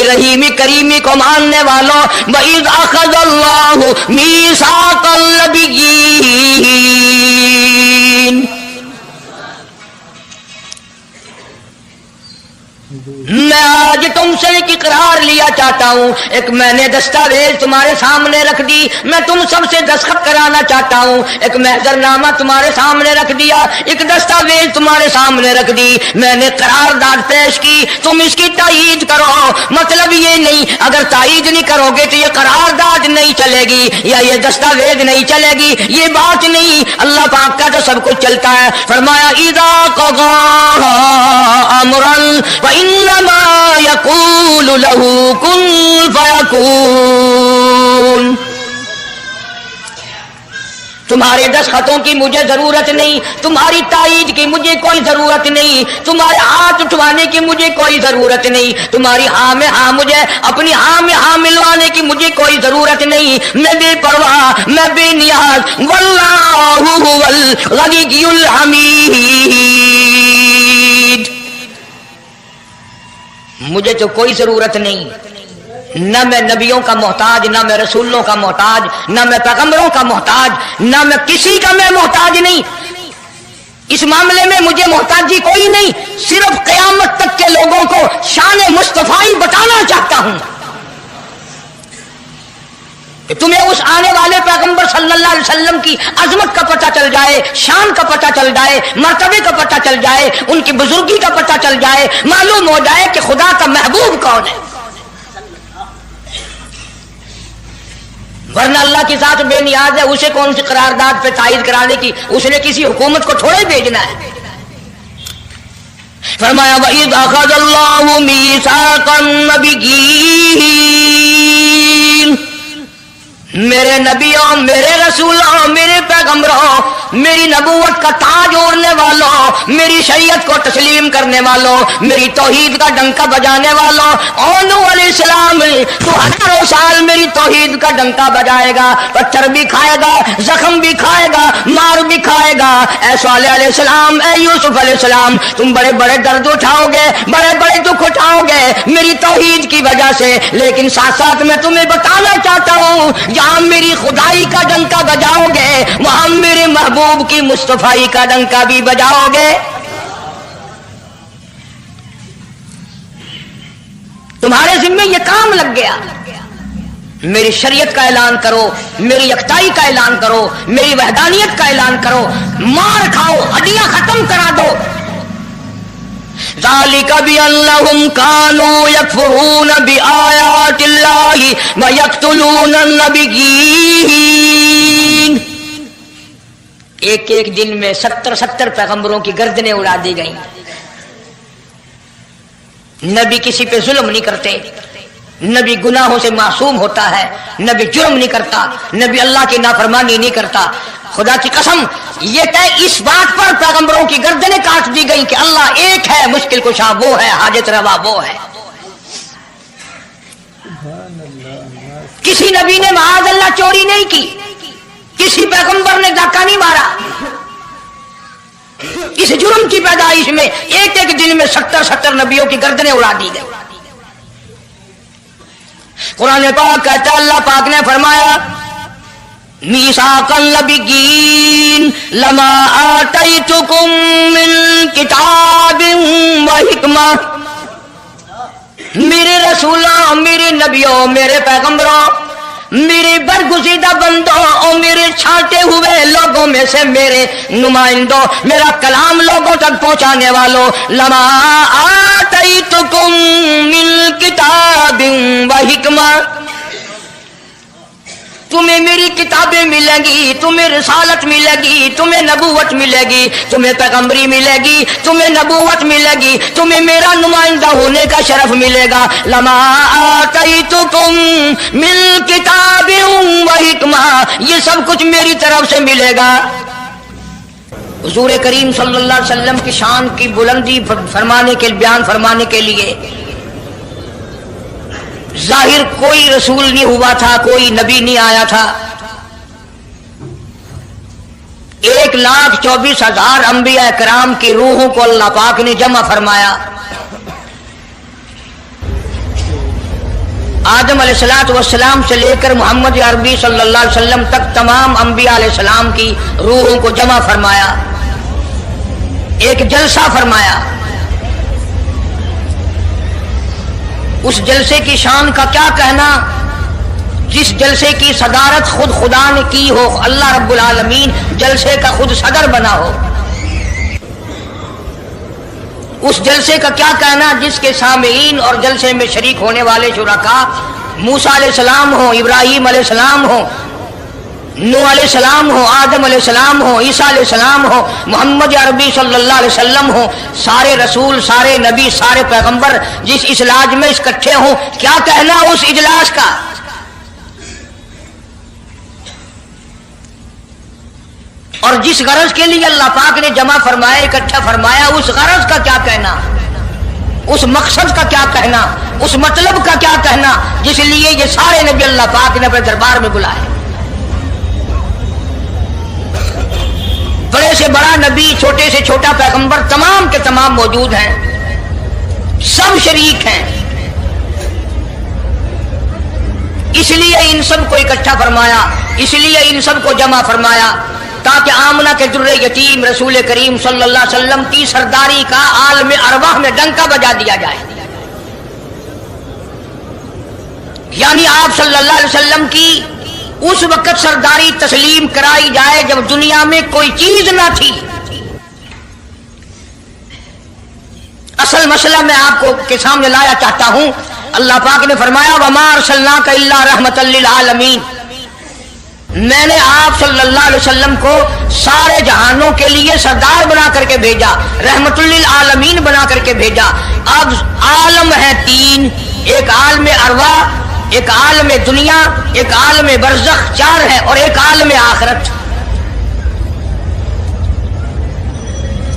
Rahimi creamy को मानने वालों, वइज़ अख़ज़ल्लाहु मीसाक़ल नबिय्यीन, मैं आज तुमसे एक इकरार लिया चाहता हूँ, एक मैंने दस्तावेज तुम्हारे सामने रख दी, मैं तुम सबसे दस्तखत कराना चाहता हूँ, एक महजरनामा तुम्हारे सामने रख दिया, एक दस्तावेज तुम्हारे सामने रख दी, मैंने करारदाद पेश की, तुम इसकी तायीद करो। मतलब ये नहीं, अगर तायीद नहीं करोगे तो ये करारदाद नहीं चलेगी या ये दस्तावेज नहीं चलेगी, ये बात नहीं, अल्लाह पाक का तो सब कुछ चलता है। फरमाया इज़ा क़ज़ा अम्रन फइन्नमा यक़ूलु लहू कुन फयकून। तुम्हारे दस्तखतों की मुझे जरूरत नहीं, तुम्हारी तायीद की मुझे कोई जरूरत नहीं, तुम्हारे हाथ उठवाने की मुझे कोई जरूरत नहीं, तुम्हारी हाँ में हाँ, मुझे अपनी हाँ में हाँ मिलवाने की मुझे कोई जरूरत नहीं। मैं बेपरवाह, मैं बेनियाज, वल्लाहु हुवल गनियुल हमीद। मुझे तो कोई जरूरत नहीं, न मैं नबियों का मोहताज, न मैं रसूलों का मोहताज, न मैं पैगंबरों का मोहताज, न मैं किसी का मैं मोहताज नहीं। इस मामले में मुझे मोहताजी कोई नहीं, सिर्फ क़यामत तक के लोगों को शान मुस्तफाई बताना चाहता हूं। तुम्हें उस आने वाले पैगंबर सल्लल्लाहु अलैहि वसल्लम की अजमत का पता चल जाए, शान का पता चल जाए, मर्तबे का पता चल जाए, उनकी बुजुर्गी का पता चल जाए, मालूम हो जाए कि खुदा का महबूब कौन है। वरना अल्लाह के साथ बेनियाज है, उसे कौन सी करारदाद पे तायीद कराने की, उसने किसी हुकूमत को थोड़े भेजना है। फरमाया वइज़ अख़ज़ल्लाहु मीसाक़न नबिय्यीन, मेरे नबियों, मेरे रसूलों, मेरे पैगंबरों, मेरी नबूवत का ताज ओढ़ने वालों, मेरी शरीयत को तस्लीम करने वालों, मेरी तौहीद का डंका बजाने वालों, और नूह अलैहिस्सलाम तो हजारों साल मेरी तौहीद का डंका बजाएगा, पत्थर भी खाएगा, जख्म भी खाएगा, मार भी खाएगा। ऐ सालेह अलैहिस्सलाम, ऐ यूसुफ अलैहिस्सलाम, तुम बड़े बड़े दर्द उठाओगे, बड़े बड़े दुख उठाओगे मेरी तौहीद की वजह से, लेकिन साथ साथ मैं तुम्हें बताना चाहता हूँ, जहां मेरी खुदाई का डंका बजाओगे वहां मेरे महबूब की मुस्तफाई का डंका भी बजाओगे। तुम्हारे जिम्मे ये काम लग गया, मेरी शरीयत का ऐलान करो, मेरी यकताई का ऐलान करो, मेरी वहदानियत का ऐलान करो, मार खाओ, हड्डियां खत्म करा दो। ज़ालिका बिअन्नहुम कानू यकफुरून बिआयातिल्लाहि व यक़्तुलून अन्नबिय्यीन। एक एक दिन में 70 पैगंबरों की गर्दनें उड़ा दी गई। नबी किसी पे जुल्म नहीं करते, नबी गुनाहों से मासूम होता है, नबी जुर्म नहीं करता, नबी अल्लाह की नाफरमानी नहीं करता। खुदा की कसम, ये तय इस बात पर पैगंबरों की गर्दनें काट दी गई कि अल्लाह एक है, मुश्किल कुशा वो है, हाजत रवा वो है। किसी नबी ने माअज़ अल्लाह चोरी नहीं की, किसी पैगंबर ने डाका नहीं मारा। इस जुर्म की पैदाइश में एक एक दिन में 70 नबियों की गर्दनें उड़ा दी गई। कुरान पाक कहता है, अल्लाह पाक ने फरमाया मीसाक़न नबिय्यीन लमा आतैतुकुम मिन किताबिन व हिकमा। मेरे रसूलों, मेरे नबियों, मेरे पैगंबरों, मेरे बरगुज़ीदा बंदों और मेरे छांटे हुए लोगों में से मेरे नुमाइंदों, मेरा कलाम लोगों तक पहुंचाने वालों, लमा आतैतुकुम मिन किताबिन व हिकमा, तुम्हें मेरी किताबें मिलेंगी, तुम्हें रिसालत मिलेगी, तुम्हें नबूवत मिलेगी, तुम्हें पैगंबरी मिलेगी, तुम्हें नबूवत मिलेगी, तुम्हें मेरा नुमाइंदा होने का शरफ मिलेगा। लमा आतैतुकुम मिन किताबिन व हिकमा, ये सब कुछ मेरी तरफ से मिलेगा। हुजूर करीम सल्लल्लाहु अलैहि वसल्लम की शान की बुलंदी फरमाने के बयान फरमाने के लिए जाहिर कोई रसूल नहीं हुआ था, कोई नबी नहीं आया था। 1,24,000 अंबिया कराम की रूहों को अल्लाह पाक ने जमा फरमाया। آدم علیہ السلام سے لے کر محمد عربی صلی اللہ علیہ وسلم تک تمام انبیاء علیہ السلام کی روحوں کو جمع فرمایا، ایک جلسہ فرمایا۔ اس جلسے کی شان کا کیا کہنا، جس جلسے کی صدارت خود خدا نے کی ہو، اللہ رب العالمین جلسے کا خود صدر بنا ہو۔ اس جلسے کا کیا کہنا جس کے سامعین اور جلسے میں شریک ہونے والے شرکاء موسیٰ علیہ السلام ہو، ابراہیم علیہ السلام ہو، نوح علیہ السلام ہو، آدم علیہ السلام ہو، عیسیٰ علیہ السلام ہو، محمد عربی صلی اللہ علیہ وسلم ہو، سارے رسول، سارے نبی، سارے پیغمبر جس اجلاس میں اکٹھے ہوں، کیا کہنا اس اجلاس کا؟ اور جس غرض کے لیے اللہ پاک نے جمع فرمایا، اکٹھا فرمایا، اس غرض کا کیا کہنا، اس مقصد کا کیا کہنا، اس مطلب کا کیا کہنا جس لیے یہ سارے نبی اللہ پاک نے اپنے دربار میں بلائے۔ بڑے سے بڑا نبی، چھوٹے سے چھوٹا پیغمبر، تمام کے تمام موجود ہیں، سب شریک ہیں۔ اس لیے ان سب کو اکٹھا فرمایا، اس لیے ان سب کو جمع فرمایا تاکہ آمنہ کے در یتیم رسول کریم صلی اللہ علیہ وسلم کی سرداری کا عالم ارواح میں ڈنکا بجا دیا جائے، یعنی آپ صلی اللہ علیہ وسلم کی اس وقت سرداری تسلیم کرائی جائے جب دنیا میں کوئی چیز نہ تھی۔ اصل مسئلہ میں آپ کو کے سامنے لایا چاہتا ہوں۔ اللہ پاک نے فرمایا وَمَا أَرْسَلْنَاكَ إِلَّا رَحْمَةً لِّلْعَالَمِينَ، میں نے آپ صلی اللہ علیہ وسلم کو سارے جہانوں کے لیے سردار بنا کر کے بھیجا، رحمت للعالمین بنا کر کے بھیجا۔ اب عالم ہے تین، ایک عالم ارواح، ایک عالم دنیا، ایک عالم برزخ، چار ہے، اور ایک عالم آخرت۔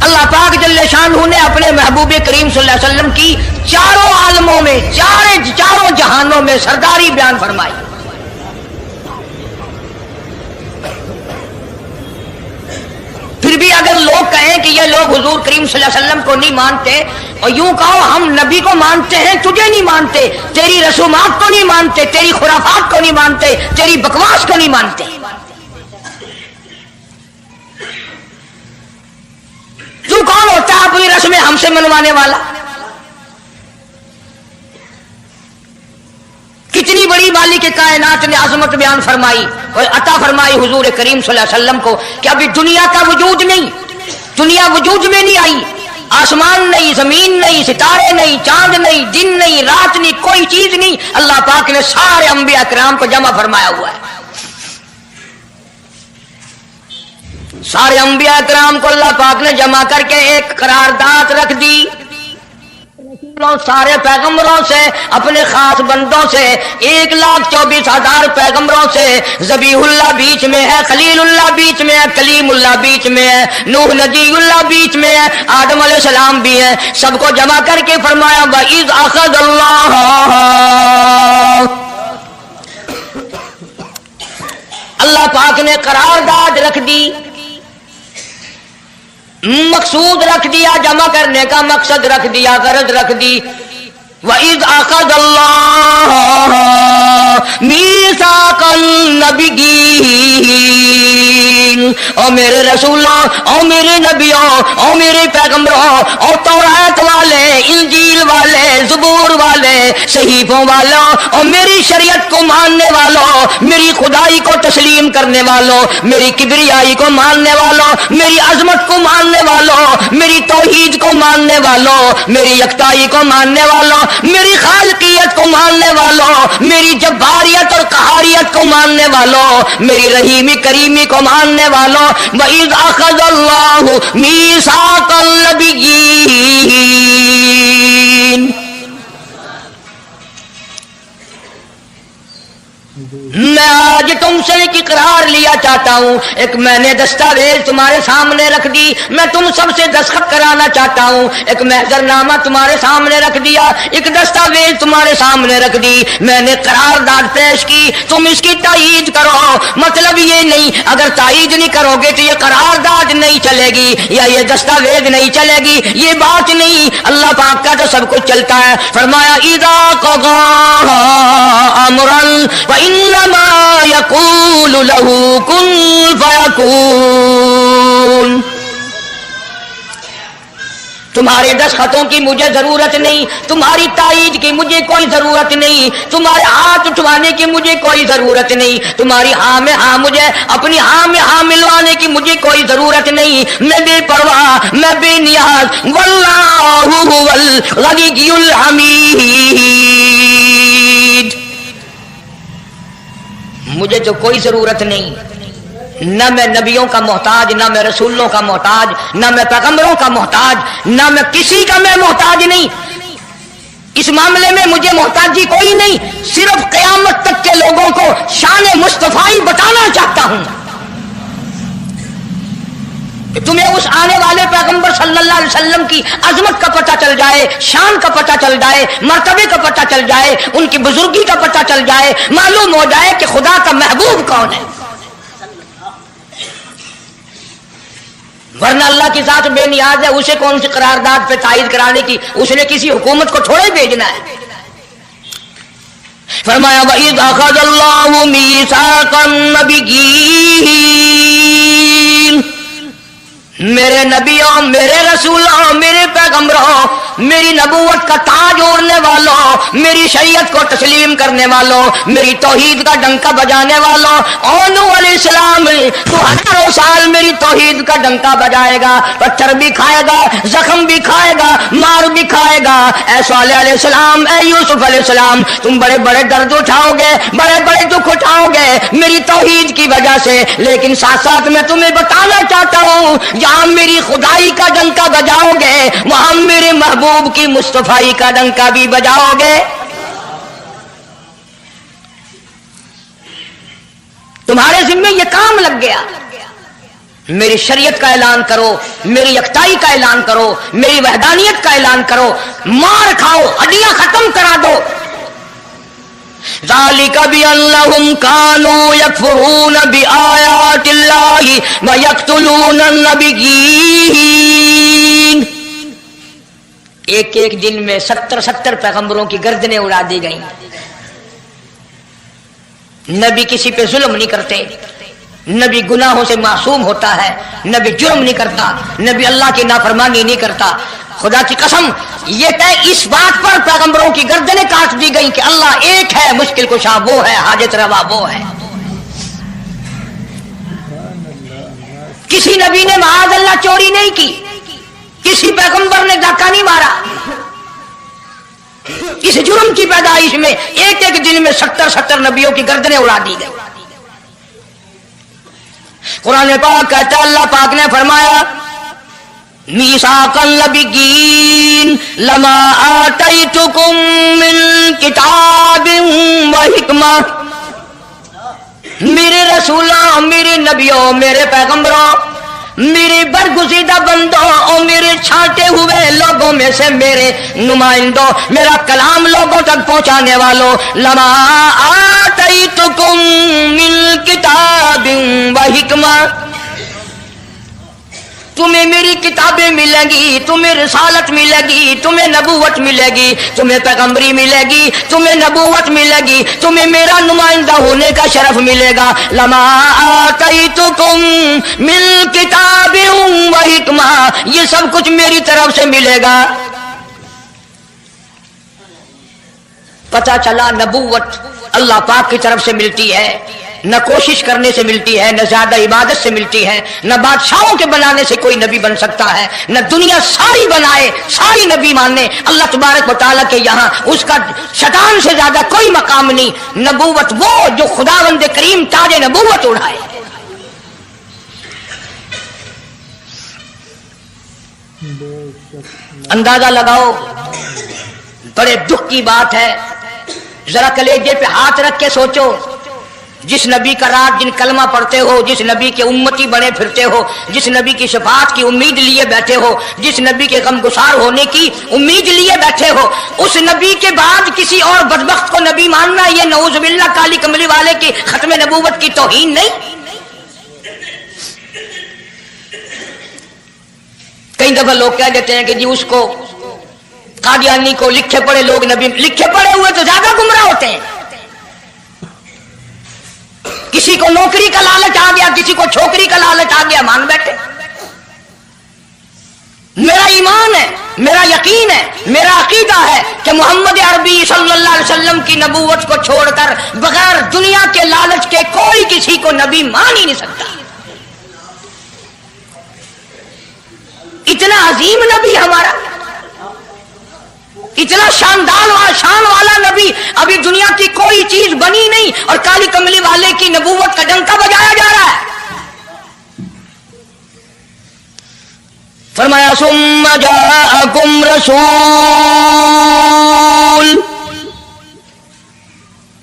اللہ پاک جل شانہ نے اپنے محبوب کریم صلی اللہ علیہ وسلم کی چاروں عالموں میں، چاروں جہانوں میں سرداری بیان فرمائی۔ پھر بھی اگر لوگ کہیں کہ یہ لوگ حضور کریم صلی اللہ علیہ وسلم کو نہیں مانتے، اور یوں کہو ہم نبی کو مانتے ہیں، تجھے نہیں مانتے، تیری رسومات کو نہیں مانتے، تیری خرافات کو نہیں مانتے، تیری بکواس کو نہیں مانتے، تو کون ہوتا ہے اپنی رسمیں ہم سے منوانے والا؟ کتنی بڑی مالک کائنات نے عظمت بیان فرمائی اور عطا فرمائی حضور کریم صلی اللہ علیہ وسلم کو کہ ابھی دنیا کا وجود نہیں، دنیا وجود میں نہیں آئی، آسمان نہیں، زمین نہیں، ستارے نہیں، چاند نہیں، دن نہیں، رات نہیں، کوئی چیز نہیں، اللہ پاک نے سارے انبیاء کرام کو جمع فرمایا ہوا ہے۔ سارے انبیاء کرام کو اللہ پاک نے جمع کر کے ایک قرارداد رکھ دی، سارے پیغمبروں سے، اپنے خاص بندوں سے، 1,24,000 پیغمبروں سے، ذبیح اللہ بیچ میں ہے، خلیل اللہ بیچ میں ہے، کلیم اللہ بیچ میں ہے، نوح نجی اللہ بیچ میں ہے، آدم علیہ السلام بھی ہے، سب کو جمع کر کے فرمایا وَإِذْ أَخَذَ اللَّهُ، اللہ پاک نے قرارداد رکھ دی، مقصود رکھ دیا، جمع کرنے کا مقصد رکھ دیا، غرض رکھ دی۔ وَإِذْ أَخَذَ اللَّهُ مِيثَاقَ النَّبِيِّينَ، او میرے رسولوں، او میرے نبیوں، او میرے پیغمبروں، او تورات والے، انجیل والے، زبور والے، صحیفوں والوں، او میری شریعت کو ماننے والوں، میری خدائی کو تسلیم کرنے والوں، میری کبریائی کو ماننے والوں، میری عظمت کو ماننے والوں، میری توحید کو ماننے والوں، میری یکتائی کو ماننے والوں، میری خالقیت کو ماننے والوں، میری جباریت اور قہاریت کو ماننے والوں، میری رحیمی کریمی کو ماننے والوں، وَإِذْ أَخَذَ اللَّهُ مِيثَاقَ النَّبِيِّينَ، میں آج تم سے ایک اقرار لیا چاہتا ہوں، ایک میں نے دستاویز تمہارے سامنے رکھ دی، میں تم سب سے دستخط کرانا چاہتا ہوں، ایک محضر نامہ تمہارے سامنے رکھ دیا، ایک دستاویز تمہارے سامنے رکھ دی، میں نے قرارداد پیش کی، تم اس کی تائید کرو۔ مطلب یہ نہیں اگر تائید نہیں کرو گے تو یہ قرارداد نہیں چلے گی یا یہ دستاویز نہیں چلے گی، یہ بات نہیں، اللہ پاک کا تو سب کچھ چلتا ہے۔ فرمایا اذا قضى امرا فإنما يقول له كن فيكون۔ تمہارے دستخطوں کی مجھے ضرورت نہیں، تمہاری تائید کی مجھے کوئی ضرورت نہیں، تمہارے ہاتھ اٹھوانے کی مجھے کوئی ضرورت نہیں، تمہاری ہاں میں ہاں مجھے اپنی ہاں میں ہاں ملوانے کی مجھے کوئی ضرورت نہیں، میں بے پرواہ، میں بے نیاز، واللہ هو الغنی الحمید۔ مجھے تو کوئی ضرورت نہیں، نہ میں نبیوں کا محتاج، نہ میں رسولوں کا محتاج، نہ میں پیغمبروں کا محتاج، نہ میں کسی کا میں محتاج نہیں، اس معاملے میں مجھے محتاجی کوئی نہیں، صرف قیامت تک کے لوگوں کو شان مصطفی بتانا چاہتا ہوں کہ تمہیں اس آنے والے پیغمبر صلی اللہ علیہ وسلم کی عظمت کا پتہ چل جائے، شان کا پتہ چل جائے، مرتبے کا پتہ چل جائے، ان کی بزرگی کا پتہ چل جائے، معلوم ہو جائے کہ خدا کا محبوب کون ہے۔ ورنہ اللہ کی ذات بے نیاز ہے، اسے کون سی قرارداد پہ تائید کرانے کی، اس نے کسی حکومت کو تھوڑے بھیجنا ہے۔ فرمایا وَإِذْ أَخَذَ اللَّهُ مِيثَاقَ النَّبِيِّينَ، میرے نبیوں، میرے رسولوں، میرے پیغمبروں، میری نبوت کا تاج اوڑھنے والوں، میری شریعت کو تسلیم کرنے والوں، میری توحید کا ڈنکا بجانے والوں، نوح علیہ السلام تو ہزاروں سال میری توحید کا ڈنکا بجائے گا، پتھر بھی کھائے گا، زخم بھی کھائے گا، مار بھی کھائے گا۔ اے صالح علیہ السلام، اے یوسف علیہ السلام، تم بڑے بڑے درد اٹھاؤ گے، بڑے بڑے دکھ اٹھاؤ گے میری توحید کی وجہ سے، لیکن ساتھ ساتھ میں تمہیں بتانا چاہتا ہوں جہاں میری خدائی کا ڈنکا بجاؤ گے وہاں میرے محبوب کی مصطفی کا ڈنکا بھی بجاؤ گے۔ تمہارے ذمے یہ کام لگ گیا، میری شریعت کا اعلان کرو، میری یکتائی کا اعلان کرو، میری وحدانیت کا اعلان کرو، مار کھاؤ، ہڈیاں ختم کرا دو۔ ذالک بأنہم کانوا یکفرون بآیات اللہ ویقتلون النبیین۔ ایک ایک دن میں 70 پیغمبروں کی گردنیں اڑا دی گئیں۔ نبی کسی پہ ظلم نہیں کرتے، نبی گناہوں سے معصوم ہوتا ہے، نبی جرم نہیں کرتا، نبی اللہ کی نافرمانی نہیں کرتا۔ خدا کی قسم یہ طے اس بات پر پیغمبروں کی گردنیں کاٹ دی گئیں کہ اللہ ایک ہے، مشکل کشا وہ ہے، حاجت روا وہ ہے۔ کسی نبی نے معاذ اللہ چوری نہیں کی، کسی پیغمبر نے ڈاکہ نہیں مارا، اس جرم کی پیدائش میں ایک ایک دن میں 70 نبیوں کی گردنیں اڑا دی گئی۔ قرآن پاک کہتا ہے، اللہ پاک نے فرمایا میثاق النبیین لما آتیتکم من کتاب و حکمہ، میرے رسولوں، میرے نبیوں، میرے پیغمبروں، میرے برگزیدہ بندوں اور میرے چھانٹے ہوئے لوگوں میں سے میرے نمائندوں، میرا کلام لوگوں تک پہنچانے والوں، لما آتیتکم من کتاب و حکمہ، تمہیں میری کتابیں ملیں گی، تمہیں رسالت ملے گی، تمہیں نبوت ملے گی، تمہیں پیغمبری ملے گی، تمہیں نبوت ملے گی، تمہیں میرا نمائندہ ہونے کا شرف ملے گا۔ لما آتیتکم من کتاب و حکمہ، یہ سب کچھ میری طرف سے ملے گا۔ پتہ چلا نبوت اللہ پاک کی طرف سے ملتی ہے، نہ کوشش کرنے سے ملتی ہے، نہ زیادہ عبادت سے ملتی ہے، نہ بادشاہوں کے بنانے سے کوئی نبی بن سکتا ہے، نہ دنیا ساری بنائے ساری نبی مانے اللہ تبارک و تعالیٰ کے یہاں اس کا شیطان سے زیادہ کوئی مقام نہیں۔ نبوت وہ جو خداوند کریم تاج نبوت اڑھائے۔ اندازہ لگاؤ، بڑے دکھ کی بات ہے، ذرا کلیجے پہ ہاتھ رکھ کے سوچو، जिस नबी का रात जिन कलमा पढ़ते हो, जिस नबी के उम्मती बने फिरते हो, जिस नबी की शफाअत की उम्मीद लिए बैठे हो, जिस नबी के गमगुसार होने की उम्मीद लिए बैठे हो, उस नबी के बाद किसी और बदबख्त को नबी मानना ये नऊजुबिल्लाह काली कमली वाले की खत्म नबूवत की तौहीन नहीं। कई दफा लोग कह देते हैं कि जी उसको कादियानी को लिखे पढ़े लोग नबी, लिखे पढ़े हुए तो ज्यादा गुमराह होते हैं। किसी को नौकरी का लालच आ गया, किसी को छोकरी का लालच आ गया, मान बैठे। मेरा ईमान है, मेरा यकीन है, मेरा अकीदा है कि मोहम्मद अरबी सल्लल्लाहु अलैहि वसल्लम की नबूवत को छोड़कर बगैर दुनिया के लालच के कोई किसी को नबी मान ही नहीं सकता। इतना अजीम नबी हमारा, इतना शानदार शान वाला नबी, अभी दुनिया की कोई चीज बनी नहीं और काली कमली वाले की नबूवत का डंका बजाया जा रहा है। फरमाया सुम्मा जाअकुम रसूल,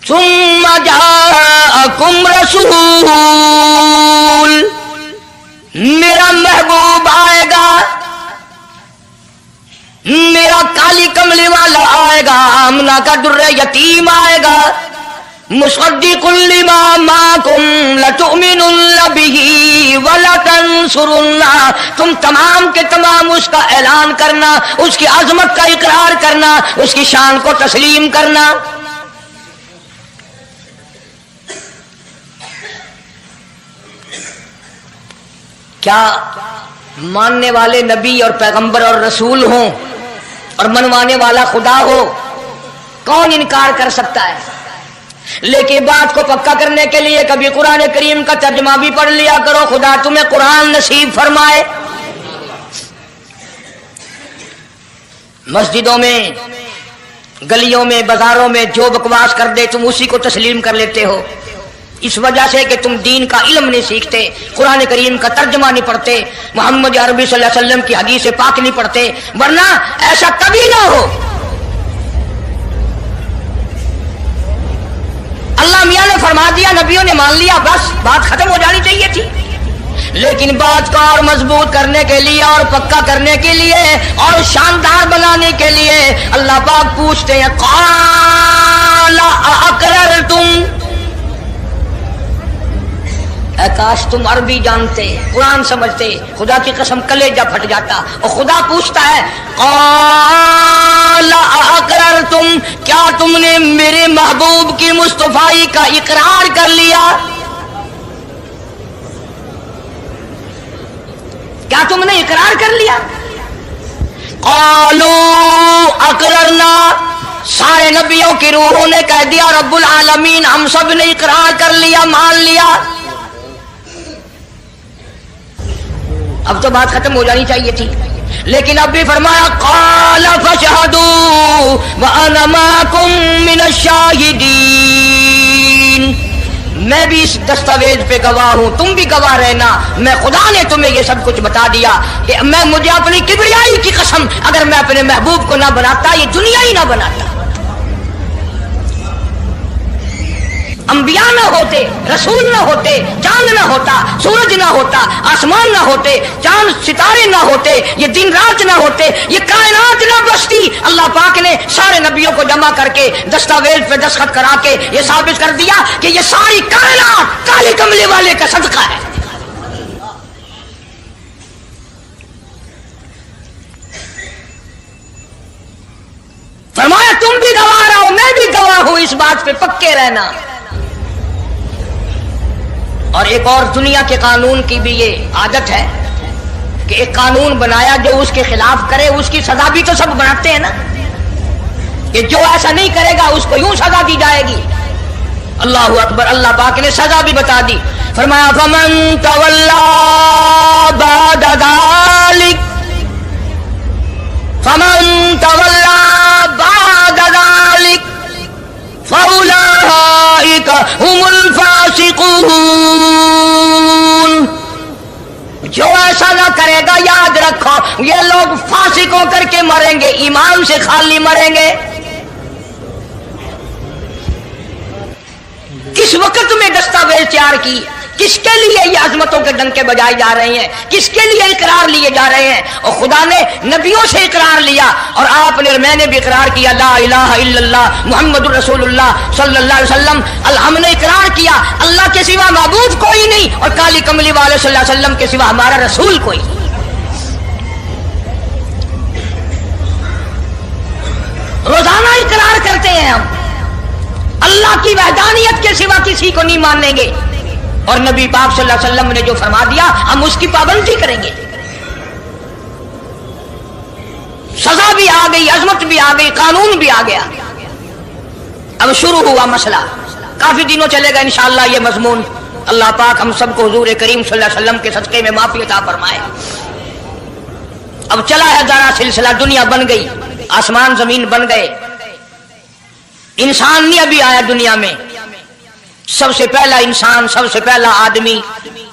सुम्मा जाअकुम रसूल, मेरा महबूब आएगा, मेरा काली कमली वाला आएगा, आमना का दुर्रे यतीम आएगा, मुसद्दिकुल लिमा माकुम लतुमिनुन बिही वलतंसुरुन्ना, तुम तमाम के तमाम उसका ऐलान करना, उसकी अजमत का इकरार करना, उसकी शान को तस्लीम करना। क्या मानने वाले नबी और पैगंबर और रसूल हों और मनवाने वाला खुदा हो, कौन इनकार कर सकता है? लेकिन बात को पक्का करने के लिए कभी कुरान करीम का तर्जुमा भी पढ़ लिया करो। खुदा तुम्हें कुरान नसीब फरमाए। मस्जिदों में, गलियों में, बाजारों में जो बकवास कर दे तुम उसी को तस्लीम कर लेते हो, इस वजह से कि तुम दीन का इल्म नहीं सीखते, कुरान करीम का तर्जुमा नहीं पढ़ते, मोहम्मद अरबी सल्लल्लाहु अलैहि वसल्लम की हदीस पाक नहीं पढ़ते। वरना ऐसा कभी ना हो। अल्लाह मियां ने फरमा दिया, नबियों ने मान लिया, बस बात खत्म हो जानी चाहिए थी। लेकिन बात को और मजबूत करने के लिए और पक्का करने के लिए और शानदार बनाने के लिए अल्लाह पाक पूछते हैं, क़ाला अअक़ररतुम, काश तुम अरबी जानते, कुरान समझते, खुदा की कसम कलेजा फट जाता। और खुदा पूछता है, क़ाला अअक़ररतुम, क्या तुमने मेरे महबूब की मुस्तफाई का इकरार कर लिया? क्या तुमने इकरार कर लिया? क़ालू अक़ररना, सारे नबियों की रूहों ने कह दिया रब्बुल आलमीन हम सब ने इकरार कर लिया, मान लिया। अब तो बात खत्म हो जानी चाहिए थी, लेकिन अब भी फरमाया क़ाल फशहदू व अना माकुम मिनश शाहिदीन, मैं भी इस दस्तावेज पे गवाह हूं, तुम भी गवाह रहना। मैं खुदा ने तुम्हें ये सब कुछ बता दिया कि मैं, मुझे अपनी किबरियाई की कसम, अगर मैं अपने महबूब को ना बनाता ये दुनिया ही ना बनाता। अंबिया ना होते, रसूल ना होते, चांद ना होता, सूरज ना होता, आसमान ना होते, चांद सितारे ना होते, ये दिन रात ना होते, ये कायनात ना बसती। अल्लाह पाक ने सारे नबियों को जमा करके दस्तावेज पे दस्तखत करा के ये साबित कर दिया कि ये सारी कायनात काले कमले वाले का सदका है। फरमाया तुम भी गवाह रहो, मैं भी गवाह हूं, इस बात पे पक्के रहना। और एक और दुनिया के कानून की भी ये आदत है कि एक कानून बनाया जो उसके खिलाफ करे उसकी सजा भी तो सब बनाते हैं ना, कि जो ऐसा नहीं करेगा उसको यूं सजा दी जाएगी। अल्लाह अकबर, अल्लाह पाक ने सजा भी बता दी। फरमाया फमन तवल्ला बाद ज़ालिक, फमन तवल्ला बाद ज़ालिक फउलाइका हुमुल फासिकून, जो ऐसा ना करेगा याद रखो ये लोग फासिक होकर के मरेंगे, ईमान से खाली मरेंगे। किस वक्त में दस्तावेज तैयार की, किसके लिए ये अजमतों के डंके बजाए जा रहे हैं, किसके लिए इकरार लिए जा रहे हैं। और खुदा ने नबियों से इकरार लिया और आपने और मैंने भी इकरार किया, ला इलाहा इल्लल्लाह मुहम्मदुर रसूलुल्लाह सल्लल्लाहु अलैहि वसल्लम। हमने इकरार किया अल्लाह के सिवा माबूद कोई नहीं और काली कमली वाले सल्लल्लाहु अलैहि वसल्लम के सिवा हमारा रसूल कोई नहीं। रोजाना इकरार करते हैं हम, अल्लाह की वहदानियत के सिवा किसी को नहीं मानेंगे और नबी पाक सल्लल्लाहु अलैहि वसल्लम ने जो फरमा दिया हम उसकी पाबंदी करेंगे। सजा भी आ गई, अजमत भी आ गई, कानून भी आ गया। अब शुरू हुआ मसला, काफी दिनों चलेगा इंशाअल्लाह ये मजमून। अल्लाह पाक हम सबको हुजूर करीम सल्लल्लाहु अलैहि वसल्लम के सदके में माफी अता फरमाए। अब चला है जाना सिलसिला, दुनिया बन गई, आसमान जमीन बन गए, इंसान नहीं अभी आया दुनिया में। सबसे पहला इंसान, सबसे पहला आदमी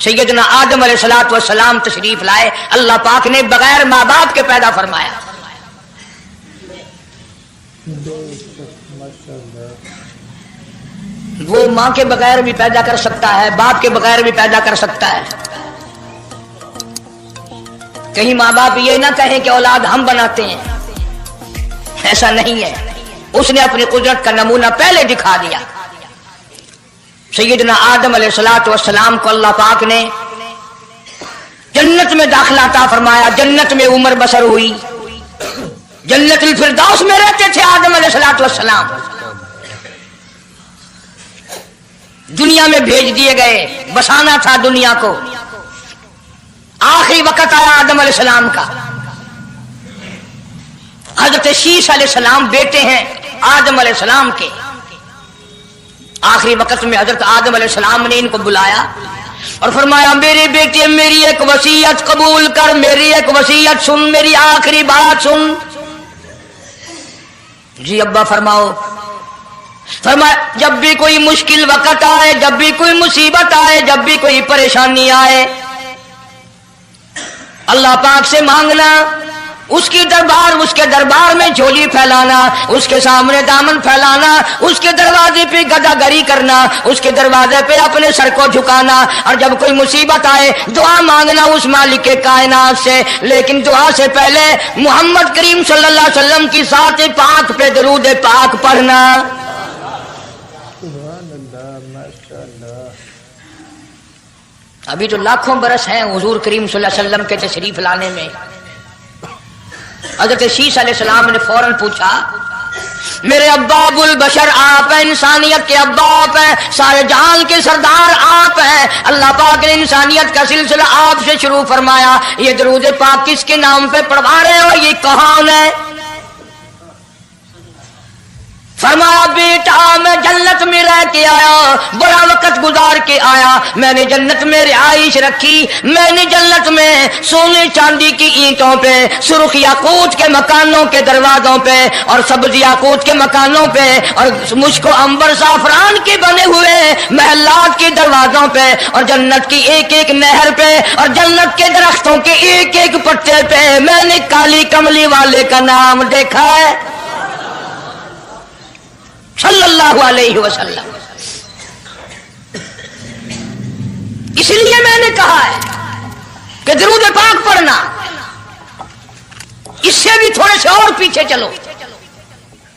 सैयदना आदम अलैहिस्सलातु वस्सलाम तशरीफ लाए। अल्लाह पाक ने बगैर माँ बाप के पैदा फरमाया। वो माँ के बगैर भी पैदा कर सकता है, बाप के बगैर भी पैदा कर सकता है। कहीं माँ बाप ये ना कहें कि औलाद हम बनाते हैं, ऐसा नहीं है। उसने अपनी कुदरत का नमूना पहले दिखा दिया। सैयदना आदम अलैहिस्सलातु वस्सलाम को अल्लाह पाक ने जन्नत में दाखिला अता फरमाया, जन्नत में उम्र बसर हुई, जन्नतुल फिरदौस में रहते थे आदम अलैहिस्सलातु वस्सलाम। दुनिया में भेज दिए गए, बसाना था दुनिया को। आखिरी वक्त आया आदम अलैहिस्सलाम का। हजरत शीश अलैहिस्सलाम बेटे हैं आदम अलैहिस्सलाम के। आखिरी वक्त में हजरत आदम अलैहिस्सलाम ने इनको बुलाया और फरमाया, मेरे बेटे मेरी एक वसीयत कबूल कर, मेरी एक वसीयत सुन, मेरी आखिरी बात सुन। जी अब्बा फरमाओ। फरमाया, जब भी कोई मुश्किल वक्त आए, जब भी कोई मुसीबत आए, जब भी कोई परेशानी आए, अल्लाह पाक से मांगना, उसके दरबार में झोली फैलाना, उसके सामने दामन फैलाना, उसके दरवाजे पे गदागरी करना, उसके दरवाजे पे अपने सर को झुकाना। और जब कोई मुसीबत आए दुआ मांगना उस मालिक के कायनात से। लेकिन दुआ से पहले मोहम्मद करीम सल्लल्लाहु अलैहि वसल्लम की साथ पाक पे दरूद पाक पढ़ना। अभी तो लाखों बरस हैं हुजूर करीम सल्लल्लाहु अलैहि वसल्लम के तशरीफ लाने में। हज़रत शीश अलैहिस्सलाम ने फौरन पूछा, मेरे अब्बा अबुल बशर आप हैं, इंसानियत के अब्बा आप हैं, सारे जहान के सरदार आप हैं। अल्लाह पाक ने इंसानियत का सिलसिला आपसे शुरू फरमाया। ये दरूद पाक किसके नाम पे पढ़वा रहे हो, ये कौन है? फरमाया, बेटा मैं जन्नत में रह के आया, बड़ा वक्त गुजार के आया, मैंने जन्नत में रिहाइश रखी, मैंने जन्नत में सोने चांदी की ईंटों पे, सुर्ख याकूत के मकानों के दरवाजों पे और सब्ज याकूत के मकानों पे और मुश्को अंबर साफरान के बने हुए महलात के दरवाजों पे और जन्नत की एक एक नहर पे और जन्नत के दरख्तों के एक एक पत्ते पे मैंने काली कमली वाले का नाम देखा है सल्लल्लाहु अलैहि वसल्लम। इसलिए मैंने कहा है कि दरूद पाक पढ़ना। इससे भी थोड़े से और पीछे चलो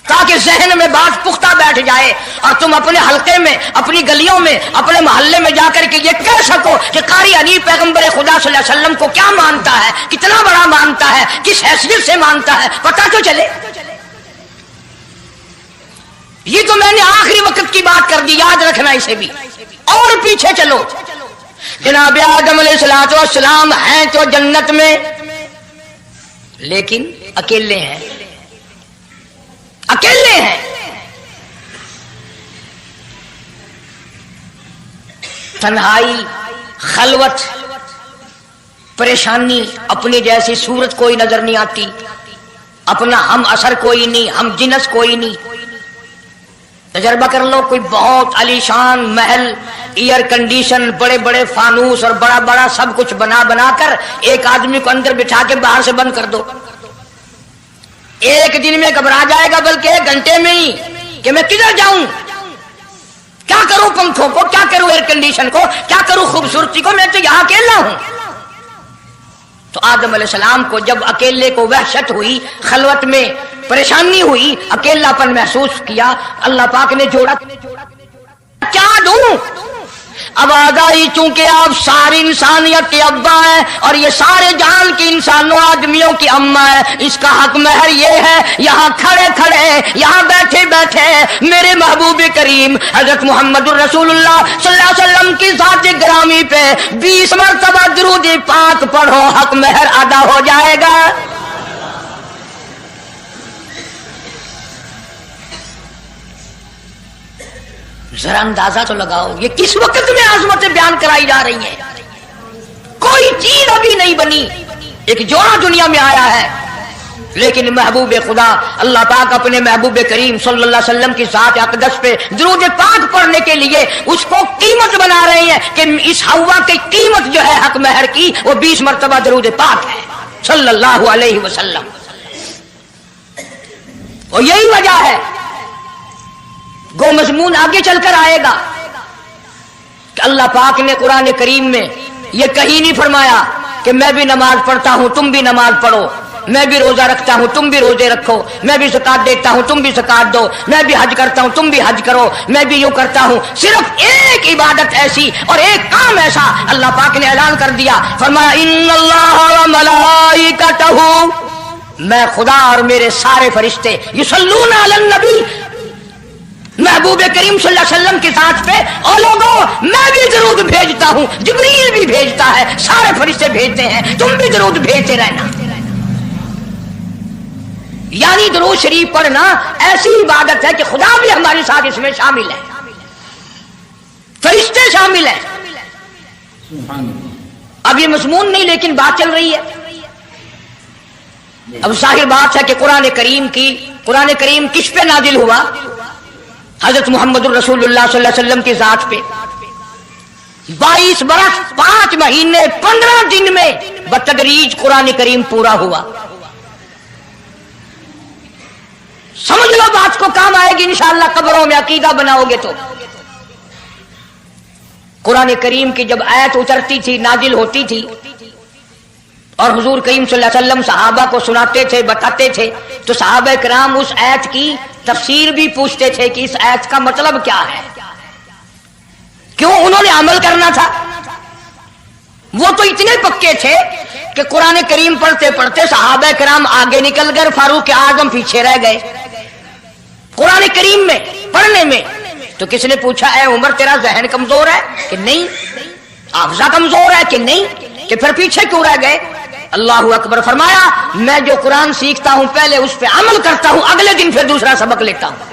ताकि जहन में बात पुख्ता बैठ जाए और तुम अपने हल्के में, अपनी गलियों में, अपने मोहल्ले में जाकर के ये कह सको कि कारी अली पैगंबर खुदा सल्लल्लाहु अलैहि वसल्लम को क्या मानता है, कितना बड़ा मानता है, किस हैसियत से मानता है, पता तो चले। ये तो मैंने आखिरी वक्त की बात कर दी, याद रखना इसे भी। और पीछे चलो, जनाब आदम अलैहिस्सलातु वस्सलाम हैं तो जन्नत में, लेकिन अकेले हैं, अकेले हैं। तन्हाई, खलवत, परेशानी, अपनी जैसी सूरत कोई नजर नहीं आती, अपना हम असर कोई नहीं, हम जिनस कोई नहीं। तजर्बा कर लो, कोई बहुत आलीशान महल, एयर कंडीशन, बड़े बड़े फानूस और बड़ा बड़ा सब कुछ बना बना कर एक आदमी को अंदर बिठा के बाहर से बंद कर दो, एक दिन में घबरा जाएगा, बल्कि एक घंटे में ही कि मैं किधर जाऊं। क्या करूं पंखों को, क्या करूं एयर कंडीशन को, क्या करूं खूबसूरती को, मैं तो यहां अकेला हूं। तो आदम अलैहिस्सलाम को जब अकेले को वहशत हुई, खलवत में परेशानी हुई, अकेलापन महसूस किया, अल्लाह पाक ने जोड़ा, क्या दूं? आवाज आई, चूंकि आप सारी इंसानियत के अब्बा है और ये सारे जहान की इंसानों आदमियों की अम्मा है, इसका हक महर ये है, यहाँ खड़े खड़े, यहाँ बैठे बैठे मेरे महबूब करीम हजरत मोहम्मद रसूलुल्लाह सल्लल्लाहु अलैहि वसल्लम की ज़ात ग्रामी पे 20 मरतबा दुरूद पाक पढ़ो, हक महर अदा हो जाएगा। जरा अंदाजा तो लगाओ, ये किस वक्त में आजमतें बयान कराई जा रही हैं। कोई चीज अभी नहीं बनी, एक जोड़ा दुनिया में आया है, लेकिन महबूब खुदा अल्लाह पाक अपने महबूब करीम सल्लल्लाहु अलैहि वसल्लम की ज़ात अक़दस पे दुरूद पाक पढ़ने के लिए उसको कीमत बना रहे हैं कि इस हवा की कीमत जो है हक महर की, वो 20 मरतबा दुरूद पाक है सल्लल्लाहु अलैहि वसल्लम। और यही वजह है, गो मज़मून आगे चलकर आएगा कि अल्लाह पाक ने कुरान करीम में यह कहीं नहीं फरमाया कि मैं भी नमाज पढ़ता हूं तुम भी नमाज पढ़ो, मैं भी रोजा रखता हूं तुम भी रोजे रखो, मैं भी ज़कात देता हूं तुम भी ज़कात दो, मैं भी हज करता हूं तुम भी हज करो, मैं भी यूं करता हूं। सिर्फ एक इबादत ऐसी और एक काम ऐसा अल्लाह पाक ने ऐलान कर दिया, फरमाया इन्नल्लाह व मलाइकतहू, मैं खुदा और मेरे सारे फरिश्ते युसल्लूना अलन नबी, महबूब करीम सल्लल्लाहु अलैहि वसल्लम के साथ पे, और लोगों मैं भी दरूद भेजता हूं, जिब्रील भी भेजता है, सारे फरिश्ते भेजते हैं, तुम भी दरूद भेजते रहना। यानी दरूद शरीफ पढ़ना ऐसी इबादत है कि खुदा भी हमारे साथ इसमें शामिल है, फरिश्ते शामिल है। अब ये मज़मून नहीं, लेकिन बात चल रही है। अब जाहिर बात है कि कुरान करीम किस पे नाजिल हुआ? हजरत मोहम्मद रसूलुल्लाह सल्लल्लाहु अलैहि वसल्लम की ज़ात पे 22 बरस 5 महीने 15 दिन में बतदरीज कुरान करीम पूरा हुआ। समझ लो बात को, काम आएगी इंशाअल्लाह, कब्रों में अकीदा बनाओगे तो। कुरान करीम की जब आयत उतरती थी, नाजिल होती थी, और हुजूर करीम सल्लल्लाहु अलैहि वसल्लम सहाबा को सुनाते थे, बताते थे, तो सहाबा किराम उस आयत की तफसीर भी पूछते थे कि इस आयत का मतलब क्या है, क्यों उन्होंने अमल करना था। वो तो इतने पक्के थे कि कुरान करीम पढ़ते पढ़ते सहाबा किराम आगे निकल गए, फारूक आजम पीछे रह गए कुरान करीम में पढ़ने में। तो किसने पूछा, ऐ उमर तेरा जहन कमजोर है कि नहीं, हाफजा कमजोर है कि नहीं, कि फिर पीछे क्यों रह गए? अल्लाह अकबर, फरमाया मैं जो कुरान सीखता हूं पहले उस पर अमल करता हूं, अगले दिन फिर दूसरा सबक लेता हूं।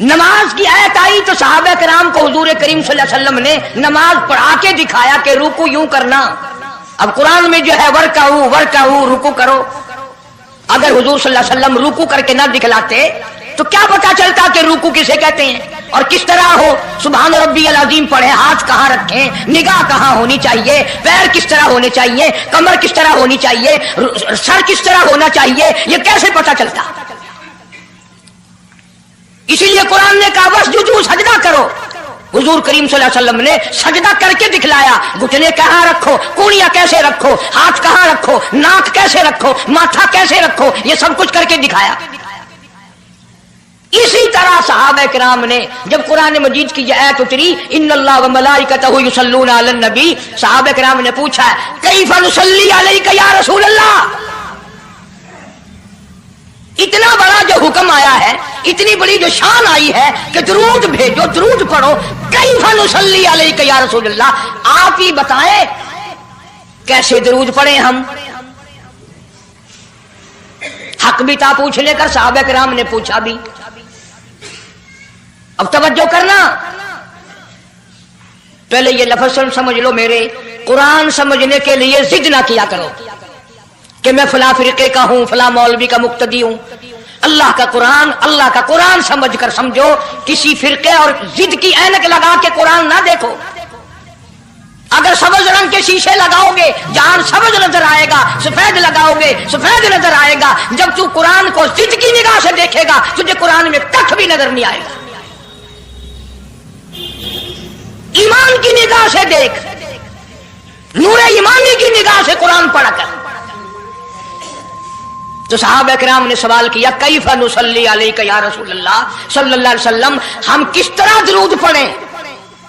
नमाज की आयत आई तो सहाबा किराम को हुजूर करीम सल्लल्लाहु अलैहि वसल्लम ने नमाज पढ़ा के दिखाया कि रुकू यूं करना। अब कुरान में जो है वर्काऊ रुकू करो, अगर हुजूर सल्लल्लाहु अलैहि वसल्लम रुकू करके ना दिखलाते तो क्या पता चलता कि रुकू किसे कहते हैं और किस तरह हो। सुभान रब्बियल अज़ीम पढ़े, हाथ कहाँ रखें, निगाह कहाँ होनी चाहिए, पैर किस तरह होने चाहिए, कमर किस तरह होनी चाहिए, सर किस तरह होना चाहिए, ये कैसे पता चलता? इसीलिए कुरान ने कहा वस्जुदू, सजदा करो। हुजूर करीम सल्लल्लाहु अलैहि वसल्लम ने सजदा करके दिखलाया, घुटने कहाँ रखो, कूड़ियां कैसे रखो, हाथ कहाँ रखो, नाक कैसे रखो, माथा कैसे रखो, ये सब कुछ करके दिखाया। इसी तरह सहाबा किराम ने जब कुरान मजीद की आयत उतरी इन्नल्लाह व मलाइकतहू युसल्लूना अलन नबी, सहाबा किराम ने पूछा कैफ़ नुसल्ली अलैका या रसूल अल्लाह, इतना बड़ा जो हुक्म आया है, इतनी बड़ी जो शान आई है कि दुरूद भेजो, दुरूद पढ़ो, कैफ़ नुसल्ली अलैका या रसूल अल्लाह, आप ही बताएं कैसे दुरूद पढ़े हम। हक भी था पूछने का, सहाबा किराम ने पूछा भी। अब तवज्जो करना, पहले ये लफ्ज़ समझ लो मेरे, कुरान समझने के लिए जिद ना किया करो कि मैं फला फिरके का हूं, फला मौलवी का मुक्तदी हूं। अल्लाह का कुरान समझकर समझो, किसी फिरके और जिद की ऐनक लगा के कुरान ना देखो। अगर सब्ज रंग के शीशे लगाओगे जान सब्ज नजर आएगा, सफेद लगाओगे सफेद नजर आएगा। जब तू कुरान को जिद देखेगा तुझे कुरान में कख भी नजर नहीं आएगा। ईमान की निगाह से देख, नूरे ईमानी की निगाह से कुरान पढ़ा कर। तो सहाबा किराम ने सवाल किया कैफा नुसल्ली अलैका या रसूल अल्लाह सल्लल्लाहु अलैहि वसल्लम, हम किस तरह दरूद पढ़ें?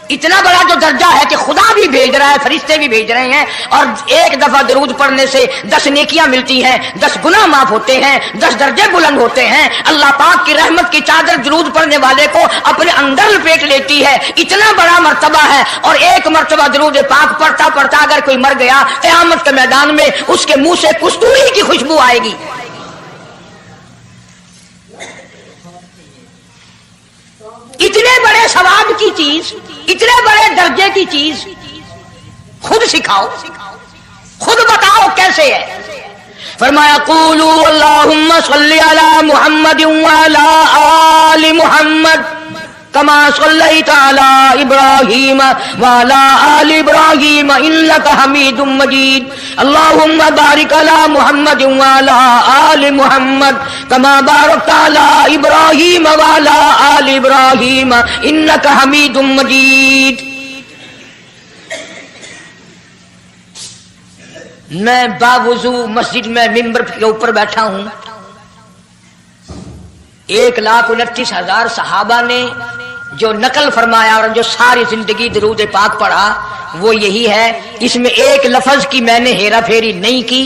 इतना बड़ा जो दर्जा है कि खुदा भी भेज रहा है, फरिश्ते भी भेज रहे हैं, और एक दफा दरूद पढ़ने से 10 नेकियां मिलती हैं, 10 गुनाह माफ होते हैं, 10 दर्जे बुलंद होते हैं। अल्लाह पाक की रहमत की चादर दरूद पढ़ने वाले को अपने अंदर लपेट लेती है। इतना बड़ा मर्तबा है। और एक मर्तबा दरूद पाक पढ़ता पढ़ता अगर कोई मर गया, क़यामत के मैदान में उसके मुंह से कस्तूरी की खुशबू आएगी। इतने बड़े सवाब की चीज, इतने बड़े दर्जे की चीज खुद सिखाओ, खुद बताओ कैसे है। फरमाया क़ूलू अल्लाहुम्मा सल्ली अला मुहम्मद व अला आलि मुहम्मद कमा सल्लैता अला इब्राहीम व अला आलि इब्राहीम इन्नका हमीदुम मजीद। अल्लाहुम्मा बारिक अला मुहम्मद व अला आलि मुहम्मद कमा बारकता अला इब्राहीम व अला आलि इब्राहीम इन्नका हमीदुम मजीद। मैं बावुजू मस्जिद में मिंबर के ऊपर बैठा हूं। 1,29,000 सहाबा ने जो नकल फरमाया और जो सारी जिंदगी दरूद पाक पढ़ा वो यही है। इसमें एक लफ्ज की मैंने हेरा फेरी नहीं की।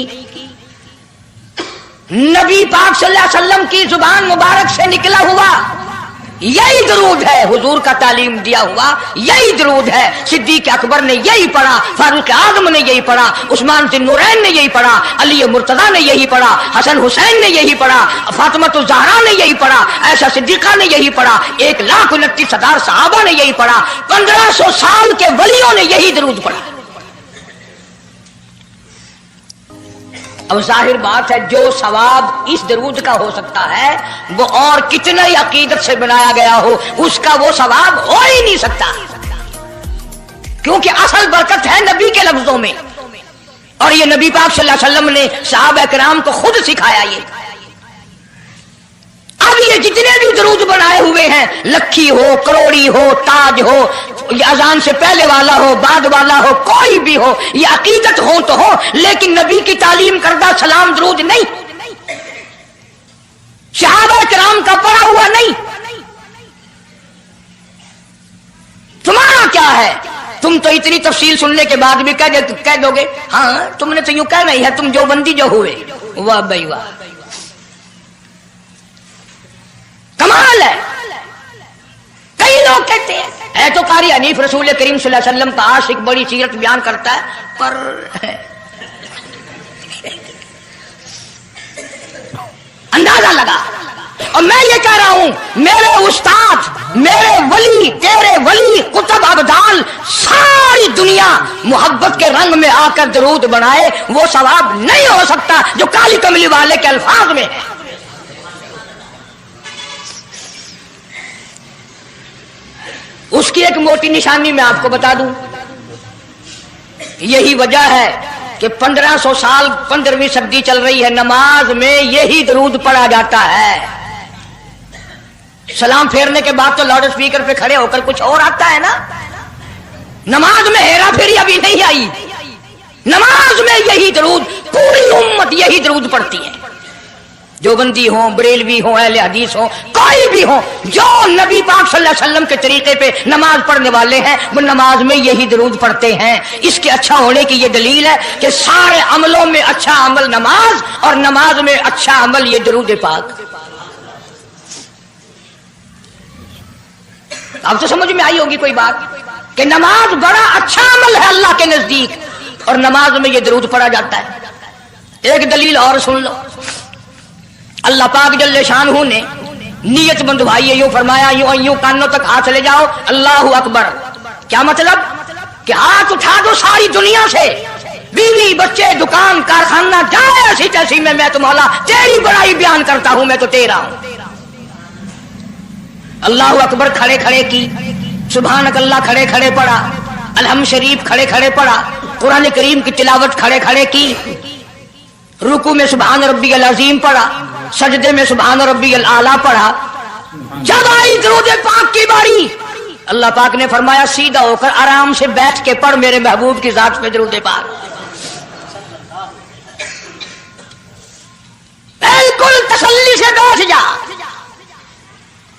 नबी पाक सल्लल्लाहु अलैहि वसल्लम की जुबान मुबारक से निकला हुआ यही दरूद है, हुजूर का तालीम दिया हुआ यही दरूद है। सिद्दीक अकबर ने यही पढ़ा, फारूक आजम ने यही पढ़ा, उस्मान ज़ुन्नुरैन ने यही पढ़ा, अली मुर्तज़ा ने यही पढ़ा, हसन हुसैन ने यही पढ़ा, फातिमा ज़हरा ने यही पढ़ा, ऐसा सिद्दीक़ा ने यही पढ़ा, 1,29,000 सहाबा ने यही पढ़ा, 1500 साल के वलियों ने यही दरूद पढ़ा। अब जाहिर बात है जो सवाब इस दरूद का हो सकता है वो और कितना ही अकीदत से बनाया गया हो उसका वो सवाब हो ही नहीं सकता, क्योंकि असल बरकत है नबी के लफ्जों में। और ये नबी पाक सल्लल्लाहु अलैहि वसल्लम ने सहाबा किराम को खुद सिखाया। ये अब ये जितने भी दरूद बनाए हुए हैं, लखी हो, करोड़ी हो, ताज हो, ये अजान से पहले वाला हो, बाद वाला हो, कोई भी हो, ये अकीदत हो तो हो, लेकिन नबी की तालीम करदा सलाम दरूद नहीं, सहाबा किराम का पढ़ा हुआ नहीं। तुम्हारा क्या है? तुम तो इतनी तफसील सुनने के बाद भी कह दोगे हाँ तुमने तो यूं कह नहीं है, तुम जो बंदी जो हुए। वाह भाई वाह, कमाल है। कई लोग कहते हैं है तो कारी हनीफ रसूल करीम सल्लल्लाहु अलैहि वसल्लम का आशिक, बड़ी सीरत बयान करता है, पर अंदाजा लगा। और मैं ये कह रहा हूं मेरे उस्ताद, मेरे वली, तेरे वली, कुतुब अब्दाल, सारी दुनिया मोहब्बत के रंग में आकर दरूद बनाए, वो सवाब नहीं हो सकता जो काली कमली वाले के अल्फाज में है। उसकी एक मोटी निशानी मैं आपको बता दूं। यही वजह है कि 1500 साल 15वीं सदी चल रही है, नमाज में यही दरूद पढ़ा जाता है। सलाम फेरने के बाद तो लाउड स्पीकर पे खड़े होकर कुछ और आता है ना। नमाज में हेरा फेरी अभी नहीं आई, नमाज में यही दरूद, पूरी उम्मत यही दरूद पढ़ती है। जो बंदी हो, बरेलवी हो, अहले हदीस हो, कोई भी हो, जो नबी पाक सल्लल्लाहु अलैहि वसल्लम के तरीके पे नमाज पढ़ने वाले हैं वो नमाज में यही दरूद पढ़ते हैं। इसके अच्छा होने की ये दलील है कि सारे अमलों में अच्छा अमल नमाज, और नमाज में अच्छा अमल ये दरूद पाक। अब तो समझ में आई होगी कोई बात कि नमाज बड़ा अच्छा अमल है अल्लाह के नजदीक, और नमाज में ये दरूद पढ़ा जाता है। एक दलील और सुन लो। अल्लाह पाक जल्ले शानहू ने नियत बंधवाई है, यूं फरमाया, यूं कानों तक हाथ चले जाओ, अल्लाहु अकबर। क्या मतलब? कि हाथ उठा दो सारी दुनिया से, बीवी बच्चे दुकान कारखाना जाए ऐसी तैसी में, मैं तो मौला तेरी बड़ाई बयान करता हूं, मैं तो तेरा हूं। अल्लाहु अकबर खड़े खड़े की, सुभानक अल्लाह खड़े खड़े पढ़ा, अलहम शरीफ खड़े खड़े पढ़ा, कुरान करीम की तिलावत खड़े खड़े की, रुकू में सुभान रब्बियल अज़ीम पढ़ा, सजदे में सुभान रब्बियल आला पढ़ा। जब आई दरूद पाक की बारी, अल्लाह पाक ने फरमाया सीधा होकर आराम से बैठ के पढ़ मेरे महबूब की जात पे दरूद पाक। बिल्कुल तसल्ली से बैठ जा,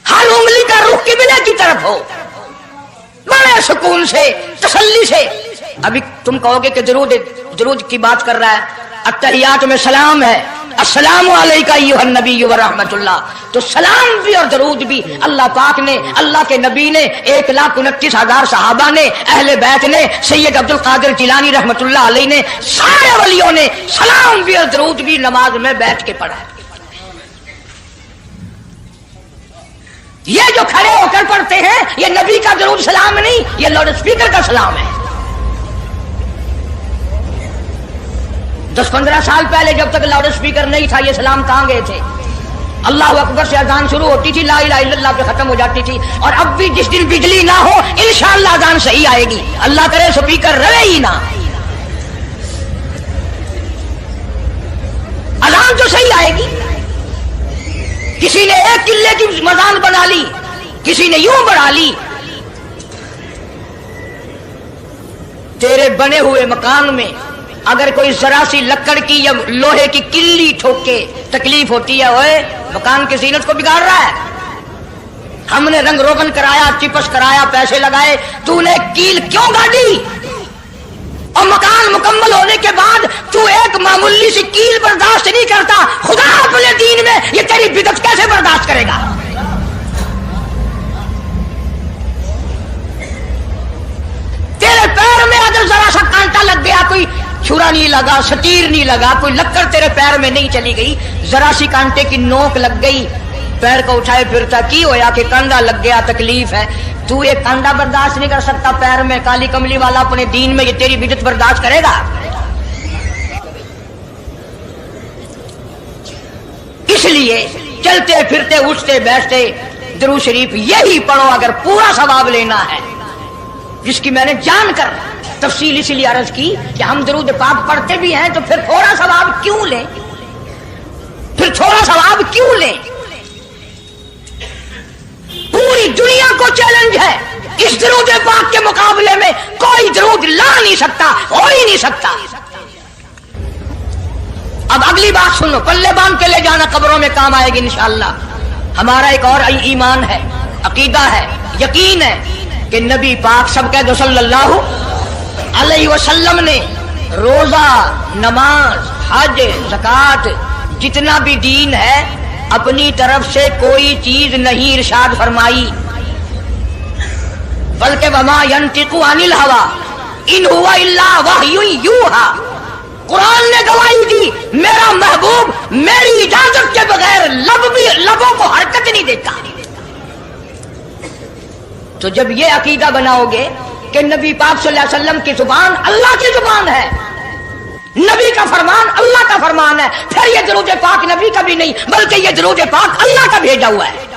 हर उंगली का रुख किबले की तरफ हो, बड़े सुकून से तसल्ली से। अभी तुम कहोगे कि दरूद की बात कर रहा है, अत्तहियात में सलाम है, अस्सलामु अलैका अय्युहन नबी व रहमतुल्लाह, तो सलाम भी और दरूद भी अल्लाह पाक ने, अल्लाह के नबी ने, 1,29,000 सहाबा ने, अहले बैत ने, सैयद अब्दुल कादिर जिलानी रहमतुल्लाह अलैह ने, सारे वलियों ने सलाम भी और दरूद भी नमाज में बैठ के पढ़ा। ये जो खड़े होकर पढ़ते हैं ये नबी का दरूद सलाम नहीं, ये लाउड स्पीकर का सलाम है। 10-15 साल पहले जब तक लाउड स्पीकर नहीं था ये सलाम कहां गए थे? अल्लाह अकबर से अजान शुरू होती थी, ला इलाहा इल्लल्लाह पे खत्म हो जाती थी। और अब भी जिस दिन बिजली ना हो इंशाअल्लाह अजान सही आएगी, अल्लाह करे स्पीकर रहे ही ना, अजान तो सही आएगी। किसी ने 1 किले की मजान बना ली, किसी ने यूं बढ़ा ली। तेरे बने हुए मकान में अगर कोई जरा सी लकड़ की या लोहे की किल्ली ठोके तकलीफ होती है, ओए मकान की जीनत को बिगाड़ रहा है। हमने रंग रोगन कराया, चिपस कराया, पैसे लगाए, तूने कील क्यों गाड़ी? और मकान मुकम्मल होने के बाद तू एक मामूली सी कील बर्दाश्त नहीं करता, खुदा अपने दीन में ये तेरी बिदअत कैसे बर्दाश्त करेगा? तेरे पैर में अगर जरा सा कांटा लग गया, कोई छुरा नहीं लगा, सतीर नहीं लगा, कोई लक्कड़ तेरे पैर में नहीं चली गई, जरा सी कांटे की नोक लग गई, पैर को उठाए फिरता की होया कि कंधा लग गया, तकलीफ है। तू एक कंधा बर्दाश्त नहीं कर सकता पैर में, काली कमली वाला अपने दीन में ये तेरी बिदअत बर्दाश्त करेगा? इसलिए चलते फिरते उठते बैठते दरूद शरीफ यही पढ़ो अगर पूरा सवाब लेना है, जिसकी मैंने जानकर तफसील इसलिए अर्ज की कि हम दरूद पाक पढ़ते भी हैं तो फिर थोड़ा सवाब क्यों लें, फिर थोड़ा सवाब क्यों लें? पूरी दुनिया को चैलेंज है, इस दरूद पाक के मुकाबले में कोई दरूद ला नहीं सकता, हो ही नहीं सकता। अब अगली बात सुनो, पल्ले बांध के ले जाना, कब्रों में काम आएगी इंशाअल्लाह। हमारा एक और ईमान है, अकीदा है, यकीन है कि नबी पाक सब कह दो सल्लल्लाहु अलैहि वसल्लम ने रोजा, नमाज, हज, ज़कात, जितना भी दीन है अपनी तरफ से कोई चीज नहीं इरशाद फरमाई, बल्कि वमा यंतिकु अनिल हवा इन हुवा इल्ला वह्युन यूहा। कुरान ने गवाही दी मेरा महबूब मेरी इजाजत के बगैर लबों को हरकत नहीं देता। तो जब ये अकीदा बनाओगे कि नबी पाक सल्लल्लाहु अलैहि वसल्लम की जुबान अल्लाह की जुबान है, नबी का फरमान अल्लाह का फरमान है, फिर ये दरूद पाक नबी का भी नहीं बल्कि ये दरूद पाक अल्लाह का भेजा हुआ है।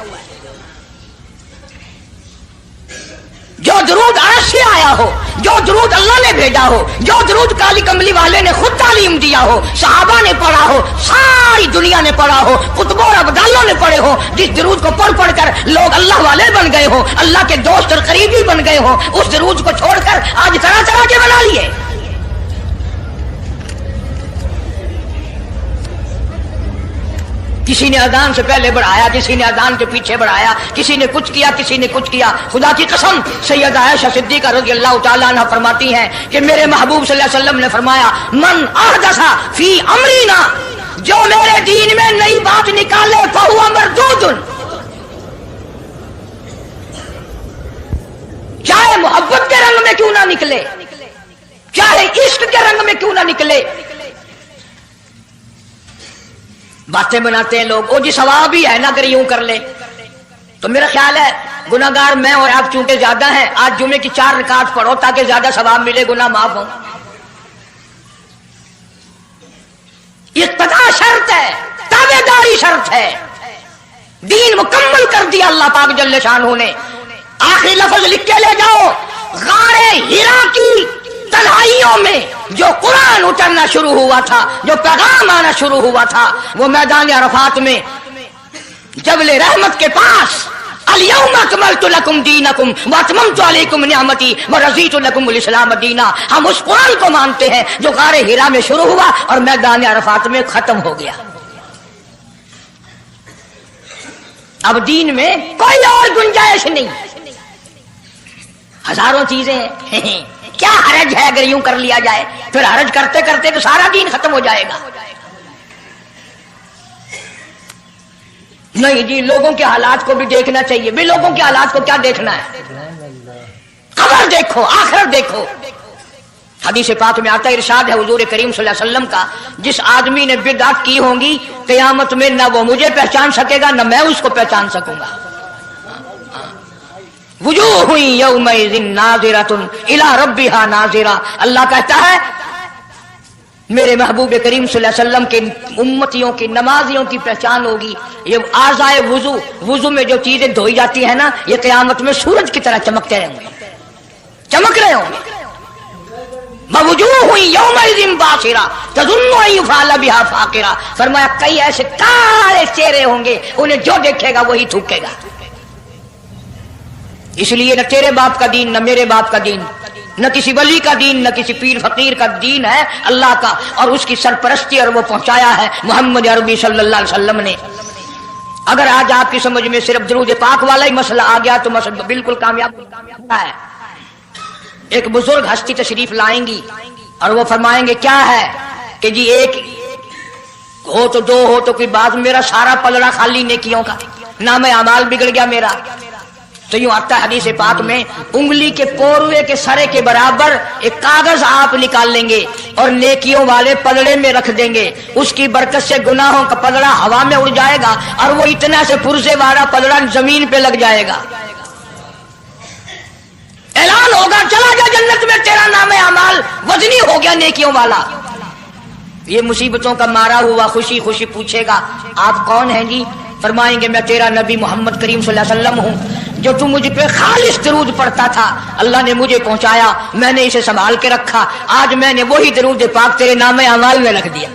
जो दरूद अर्श से आया हो, जो दरूद अल्लाह ने भेजा हो, जो दरूद काली कमली वाले ने खुद तालीम दिया हो, सहाबा ने पढ़ा हो, सारी दुनिया ने पढ़ा हो, कुतुब और अब्दालों ने पढ़े हो, जिस दरूद को पढ़ पढ़ कर लोग अल्लाह वाले बन गए हो, अल्लाह के दोस्त और करीबी बन गए हो, उस दरूद को छोड़कर आज तरह तरह के बना लिए। किसी ने अजान से पहले बढ़ाया, किसी ने अजान के पीछे बढ़ाया, किसी ने कुछ किया, किसी ने कुछ किया। खुदा की कसम सैयदा आयशा सिद्दीका रज़ियल्लाहु ताला अन्हा फरमाती हैं कि मेरे महबूब सल्लल्लाहु अलैहि वसल्लम ने फरमाया मन अहदसा फी अमरीना, जो मेरे दीन में नई बात निकाले फहुवा मरदूदुन, चाहे मोहब्बत के रंग में क्यों ना निकले, चाहे इश्क के रंग में क्यों ना निकले। बातें बनाते हैं लोग, ओ जी सवाब ही है ना अगर यूं कर ले। तो मेरा ख्याल है गुनाहगार मैं और आप चूंकि ज्यादा हैं, आज जुमे की 4 रकात पढ़ो ताकि ज्यादा सवाब मिले, गुनाह माफ हो। इक्तदा शर्त है, ताबेदारी शर्त है। दीन मुकम्मल कर दिया अल्लाह पाक जल्ले शानहू ने। आखिरी लफ्ज लिख के ले जाओ, गारे हिरा की तन्हाइयों में जो कुरान उतरना शुरू हुआ था, जो पैगाम आना शुरू हुआ था, वो मैदान अरफात में जबले रहमत के पास अल-यौम अकमलतु लकुम दीनकुम व अतममतु अलैकुम निअमती व रज़ीतु लकुमुल इस्लाम दीना। हम उस कुरान को मानते हैं जो गारे हिरा में शुरू हुआ और मैदान अरफात में खत्म हो गया। अब दीन में कोई और गुंजाइश नहीं, हजारों चीजें हैं। क्या हरज है अगर यूं कर लिया जाए? फिर हरज करते करते तो सारा दीन खत्म हो जाएगा। नहीं जी, लोगों के हालात को भी देखना चाहिए। भी लोगों के हालात को क्या देखना है? खबर देखो, आखिरत देखो। हदीस पाक में आता है, इरशाद है हुजूर करीम सल्लल्लाहु अलैहि वसल्लम का, जिस आदमी ने बिदअत की होंगी क़यामत में न वो मुझे पहचान सकेगा न मैं उसको पहचान सकूंगा। वुजूह यौमइज़िन नाज़िरतुन इला रब्बिहा नाज़िरा। अल्लाह कहता है मेरे महबूब करीम सल्लल्लाहु अलैहि वसल्लम के उम्मतियों की नमाजियों की पहचान होगी। ये आज़ाए वुजू, वुजू में जो चीजें धोई जाती है ना, ये क़यामत में सूरज की तरह चमकते रहेंगे, चमक रहे होंगे। मवजूह यौमइज़िन बासिरा तज़ुन्नु अन युफ़अल बिहा फ़ाक़िरा। फरमाया कई ऐसे काले चेहरे होंगे, उन्हें जो देखेगा वही थूकेगा। इसलिए न तेरे बाप का दीन, न मेरे बाप का दीन, न किसी वली का दीन, न किसी पीर फकीर का दीन है, अल्लाह का, और उसकी सरपरस्ती और वो पहुंचाया है मोहम्मद अरबी सल्लल्लाहु अलैहि वसल्लम ने। अगर आज आपकी समझ में सिर्फ दरूद पाक वाला ही मसला आ गया तो मसला बिल्कुल कामयाब है। एक बुजुर्ग हस्ती तशरीफ लाएंगी और वो फरमाएंगे क्या है कि जी एक हो तो दो हो तो कोई बात, मेरा सारा पलड़ा खाली नेकियों का, ना मैं अमाल बिगड़ गया मेरा। तो यूं आता है हदीस पाक में, उंगली के पोरुए के सरे के बराबर एक कागज आप निकाल लेंगे और नेकियों वाले पलड़े में रख देंगे। उसकी बरकत से गुनाहों का पलड़ा हवा में उड़ जाएगा और वो इतना से पुरजे वाला पलड़ा जमीन पे लग जाएगा। ऐलान होगा चला जा जन्नत में, तेरा नाम है अमाल वजनी हो गया नेकियों वाला। ये मुसीबतों का मारा हुआ खुशी खुशी पूछेगा आप कौन हैं जी? फरमाएंगे मैं तेरा नबी मोहम्मद करीम सल्लल्लाहु अलैहि वसल्लम हूं, जो तू मुझ पे खालिस दरूद पढ़ता था, अल्लाह ने मुझे पहुंचाया, मैंने इसे संभाल के रखा, आज मैंने वही दरूद पाक तेरे नामे अमाल में रख दिया।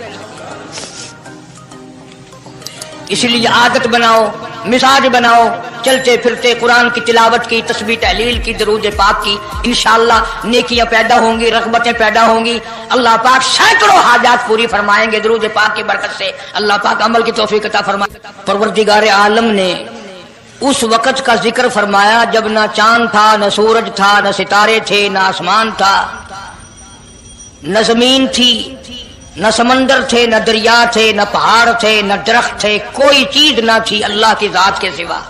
इसलिए आदत बनाओ, मिजाज बनाओ, चलते फिरते कुरान की तिलावत की, तस्बीह तहलील की, दरूद पाक की, इंशाअल्लाह नेकियां पैदा होंगी, रग़बतें पैदा होंगी। अल्लाह पाक सैकड़ों हाजात पूरी फरमाएंगे दरूद पाक की बरकत से। अल्लाह पाक अमल की तौफीक अता फरमाए। परवरदिगार आलम ने उस वक़्त का जिक्र फरमाया जब ना चांद था, न सूरज था, न सितारे थे, न आसमान था, न जमीन थी, न समंदर थे, न दरिया थे, न पहाड़ थे, न दरख्त थे, कोई चीज ना थी अल्लाह की जात के सिवा।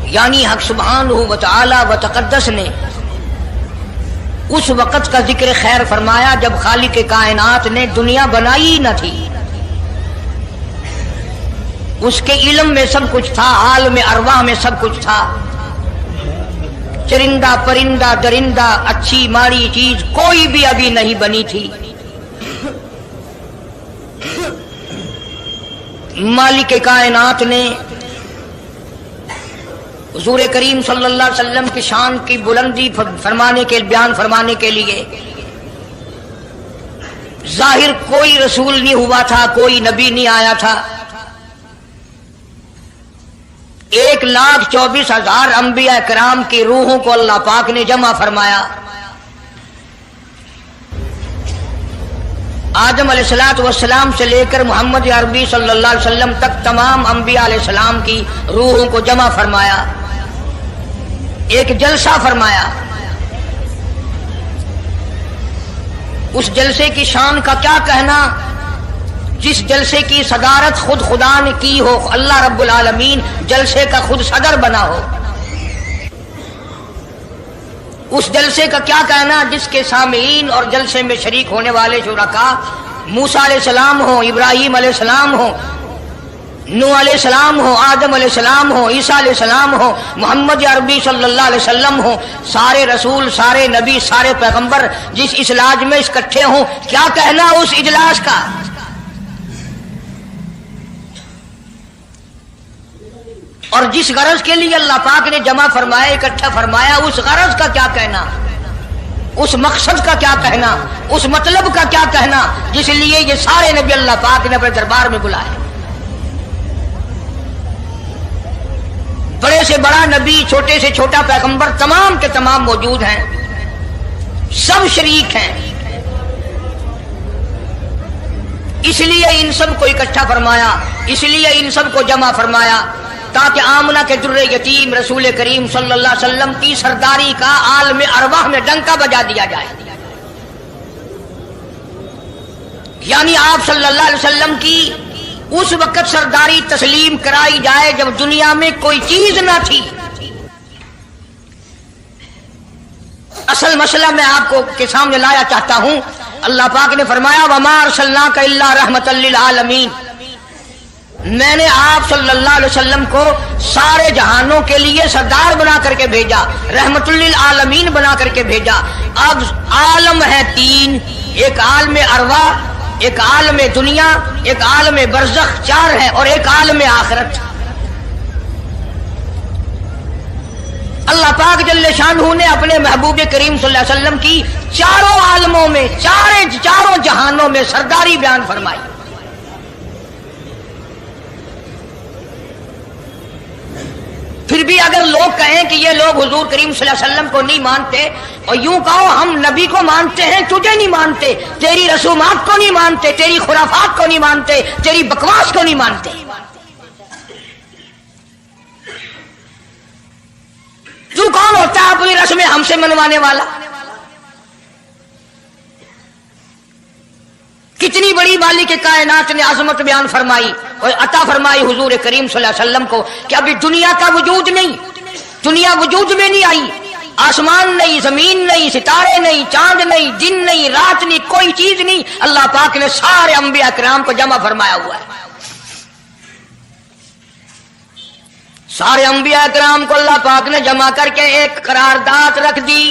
यानी हक सुब्हानहू व तआला व तक़द्दस ने उस वक़्त का जिक्र खैर फरमाया जब खालिक कायनात ने दुनिया बनाई न थी। उसके इल्म में सब कुछ था, हाल में अरवाह में सब कुछ था। चरिंदा परिंदा दरिंदा, अच्छी माड़ी चीज कोई भी अभी नहीं बनी थी। मालिक कायनात ने हुजूर करीम सल्लल्लाहु अलैहि वसल्लम की शान की बुलंदी फरमाने के बयान फरमाने के लिए जाहिर कोई रसूल नहीं हुआ था, कोई नबी नहीं आया था। 1,24,000 अंबिया कराम की रूहों को अल्लाह पाक ने जमा फरमाया। आदम अलैहिस्सलातु वस्सलाम से लेकर मोहम्मद अरबी सल्लल्लाहु अलैहि वसल्लम तक तमाम अंबिया अलैहिस्सलाम की रूहों को जमा फरमाया, एक जलसा फरमाया। उस जलसे की शान का क्या कहना, जिस जलसे की सदारत खुद खुदा ने की हो, अल्लाह रब्बुल आलमीन जलसे का खुद सदर बना हो। उस जलसे का क्या कहना जिसके सामीन और जलसे में शरीक होने वाले शुरका मूसा अलैहिस्सलाम हो, इब्राहिम अलैहिस्सलाम हो, नूह अलैहिस्सलाम हो, आदम अलैहिस्सलाम हो, ईसा अलैहिस्सलाम हो, मोहम्मद अरबी सल्लल्लाहु अलैहि वसल्लम हो, सारे रसूल, सारे नबी, सारे पैगंबर जिस इजलास में इकट्ठे हों, क्या कहना उस इजलास का। اور جس غرض کے لیے اللہ پاک نے جمع فرمایا، اکٹھا فرمایا، اس غرض کا کیا کہنا، اس مقصد کا کیا کہنا، اس مطلب کا کیا کہنا جس لیے یہ سارے نبی اللہ پاک نے اپنے دربار میں بلائے۔ بڑے سے بڑا نبی، چھوٹے سے چھوٹا پیغمبر، تمام کے تمام موجود ہیں، سب شریک ہیں، اس لیے ان سب کو اکٹھا فرمایا، اس لیے ان سب کو جمع فرمایا تاکہ آمنہ کے در یتیم رسول کریم صلی اللہ علیہ وسلم کی سرداری کا عالم ارواح میں ڈنکا بجا دیا جائے، یعنی آپ صلی اللہ علیہ وسلم کی اس وقت سرداری تسلیم کرائی جائے جب دنیا میں کوئی چیز نہ تھی۔ اصل مسئلہ میں آپ کو کے سامنے لایا چاہتا ہوں۔ اللہ پاک نے فرمایا وَمَا أَرْسَلْنَاكَ إِلَّا رَحْمَةً لِّلْعَالَمِينَ، میں نے آپ صلی اللہ علیہ وسلم کو سارے جہانوں کے لیے سردار بنا کر کے بھیجا، رحمت للعالمین بنا کر کے بھیجا۔ اب عالم ہے تین، ایک عالم ارواح، ایک عالم دنیا، ایک عالم برزخ، چار ہے، اور ایک عالم آخرت۔ اللہ پاک جل شانہ نے اپنے محبوب کریم صلی اللہ علیہ وسلم کی چاروں عالموں میں، چاروں جہانوں میں سرداری بیان فرمائی۔ پھر بھی اگر لوگ کہیں کہ یہ لوگ حضور کریم صلی اللہ علیہ وسلم کو نہیں مانتے، اور یوں کہو ہم نبی کو مانتے ہیں، تجھے نہیں مانتے، تیری رسومات کو نہیں مانتے، تیری خرافات کو نہیں مانتے، تیری بکواس کو نہیں مانتے، تو کون ہوتا ہے اپنی رسمیں ہم سے منوانے والا؟ کتنی بڑی مالک کائنات نے عظمت بیان فرمائی اور عطا فرمائی حضور کریم صلی اللہ علیہ وسلم کو کہ ابھی دنیا کا وجود نہیں، دنیا وجود میں نہیں آئی، آسمان نہیں، زمین نہیں، ستارے نہیں، چاند نہیں، دن نہیں، رات نہیں، کوئی چیز نہیں، اللہ پاک نے سارے انبیاء کرام کو جمع فرمایا ہوا ہے۔ سارے انبیاء کرام کو اللہ پاک نے جمع کر کے ایک قرارداد رکھ دی،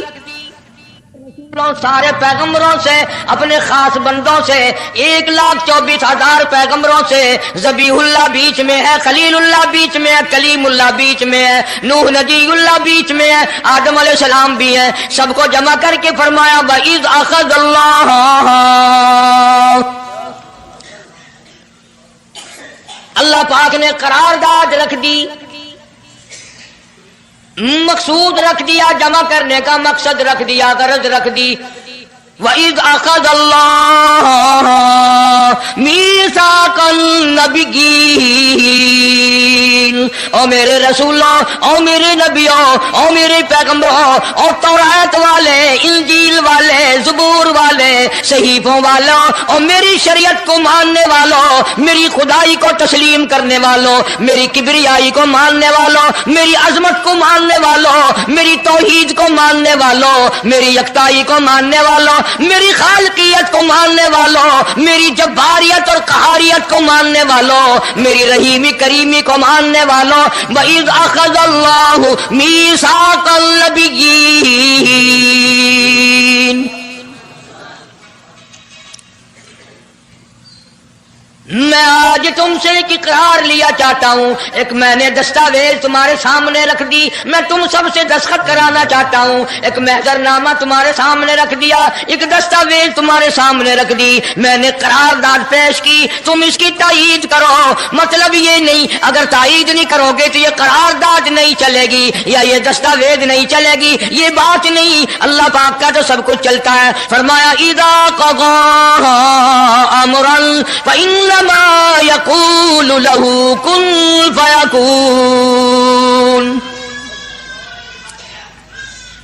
سارے پیغمبروں سے، اپنے خاص بندوں سے، 1,24,000 پیغمبروں سے، ذبیح اللہ بیچ میں ہے، خلیل اللہ بیچ میں ہے، کلیم اللہ بیچ میں ہے، نوح نبی اللہ بیچ میں ہے، آدم علیہ السلام بھی ہے، سب کو جمع کر کے فرمایا وَإِذْ أَخَذَ اللَّهُ، اللہ پاک نے قرارداد رکھ دی، مقصود رکھ دیا، جمع کرنے کا مقصد رکھ دیا، غرض رکھ دی۔ وَإِذْ أَخَذَ اللَّهُ مِيثَاقَ النَّبِيِّينَ، او میرے رسولوں، او میرے نبیوں، او میرے پیغمبروں، او تورات والے، انجیل والے، زبور والے، صحیفوں والوں، او میری شریعت کو ماننے والوں، میری خدائی کو تسلیم کرنے والوں، میری کبریائی کو ماننے والوں، میری عظمت کو ماننے والوں، میری توحید کو ماننے والوں، میری یکتائی کو ماننے والوں، میری خالقیت کو ماننے والوں، میری جباریت اور قہاریت کو ماننے والوں، میری رحیمی کریمی کو ماننے والوں، وَإِذْ أَخَذَ اللَّهُ مِيثَاقَ النَّبِيِّينَ، میں آج تم سے ایک اقرار لیا چاہتا ہوں، ایک میں نے دستاویز تمہارے سامنے رکھ دی، میں تم سب سے دستخط کرانا چاہتا ہوں، ایک محضر نامہ تمہارے سامنے رکھ دیا، ایک دستاویز تمہارے سامنے رکھ دی، میں نے قرارداد پیش کی، تم اس کی تائید کرو۔ مطلب یہ نہیں اگر تائید نہیں کرو گے تو یہ قرارداد نہیں چلے گی یا یہ دستاویز نہیں چلے گی، یہ بات نہیں، اللہ پاک کا تو سب کچھ چلتا ہے۔ فرمایا اذا قضى امرا فإنما يقول له كن فيكون،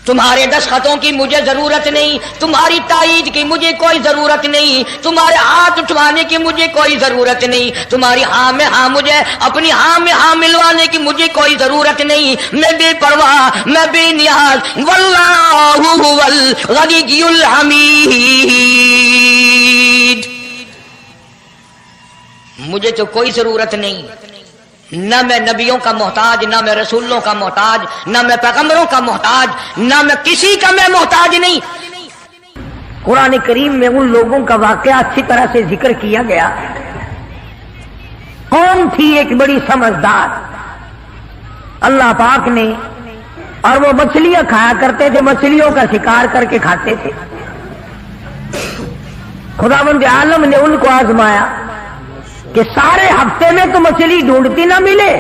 تمہارے دستخطوں کی مجھے ضرورت نہیں، تمہاری تائید کی مجھے کوئی ضرورت نہیں، تمہارے ہاتھ اٹھوانے کی مجھے کوئی ضرورت نہیں، تمہاری ہاں میں ہاں مجھے اپنی ہاں میں ہاں ملوانے کی مجھے کوئی ضرورت نہیں، میں بے پرواہ، میں بے نیاز، واللہ هو الغنی الحمید، مجھے تو کوئی ضرورت نہیں، نہ میں نبیوں کا محتاج، نہ میں رسولوں کا محتاج، نہ میں پیغمبروں کا محتاج، نہ میں کسی کا میں محتاج نہیں۔ قرآن کریم میں ان لوگوں کا واقعہ اچھی طرح سے ذکر کیا گیا۔ قوم تھی ایک بڑی سمجھدار، अल्लाह पाक ने, और वो मछलियां खाया करते थे, मछलियों का शिकार करके खाते थे। खुदावंद आलम ने उनको आजमाया कि सारे हफ्ते में तो मछली ढूंढती ना मिले।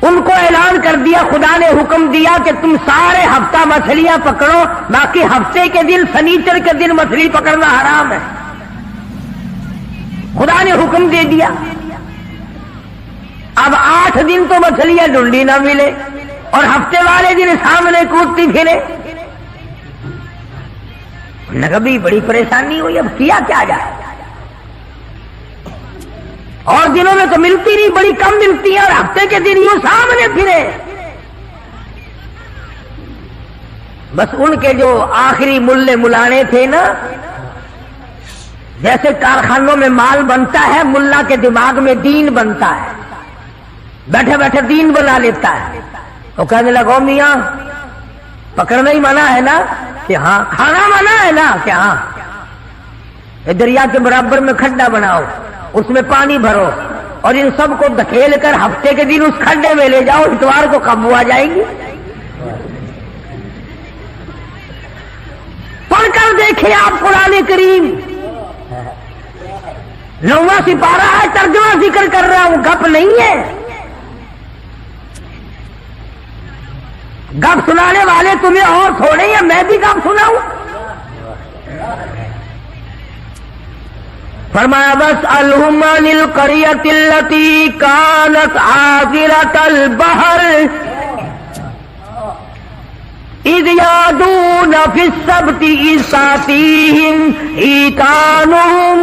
उनको ऐलान कर दिया, खुदा ने हुक्म दिया कि तुम सारे हफ्ता मछलियां पकड़ो, बाकी हफ्ते के दिन शनिचर के दिन मछली पकड़ना हराम है। खुदा ने हुक्म दे दिया। अब 8 दिन तो मछलियां ढूंढी ना मिले और हफ्ते वाले दिन सामने कूदती फिरे। नबी बड़ी परेशानी हुई, अब किया क्या जाए। और दिनों में तो मिलती नहीं, बड़ी कम मिलती है, और हफ्ते के दिन यूं सामने फिरे। बस उनके जो आखिरी मुल्ले मुलाने थे ना, जैसे कारखानों में माल बनता है, मुल्ला के दिमाग में दीन बनता है, बैठे बैठे दीन बना लेता है। तो कहने लगो मियां पकड़ना ही मना है ना? कि हाँ। खाना मना है ना? कि हाँ। दरिया के बराबर में खड्डा बनाओ, उसमें पानी भरो और इन सबको धकेल कर हफ्ते के दिन उस खड्डे में ले जाओ, इतवार को काबू आ जाएगी। पढ़कर देखें आप कुरान करीम, 9वां सिपारा है, तर्जुमा जिक्र कर रहा हूं, गप नहीं है। गप सुनाने वाले तुम्हें और थोड़े हैं, मैं भी गप सुनाऊं। फरमाया बस अलहुमानिल करियतिल्लती कानत आखिरतल बहर इद यादून फिस्सब्ति इसातीहिम ईतानुहुम।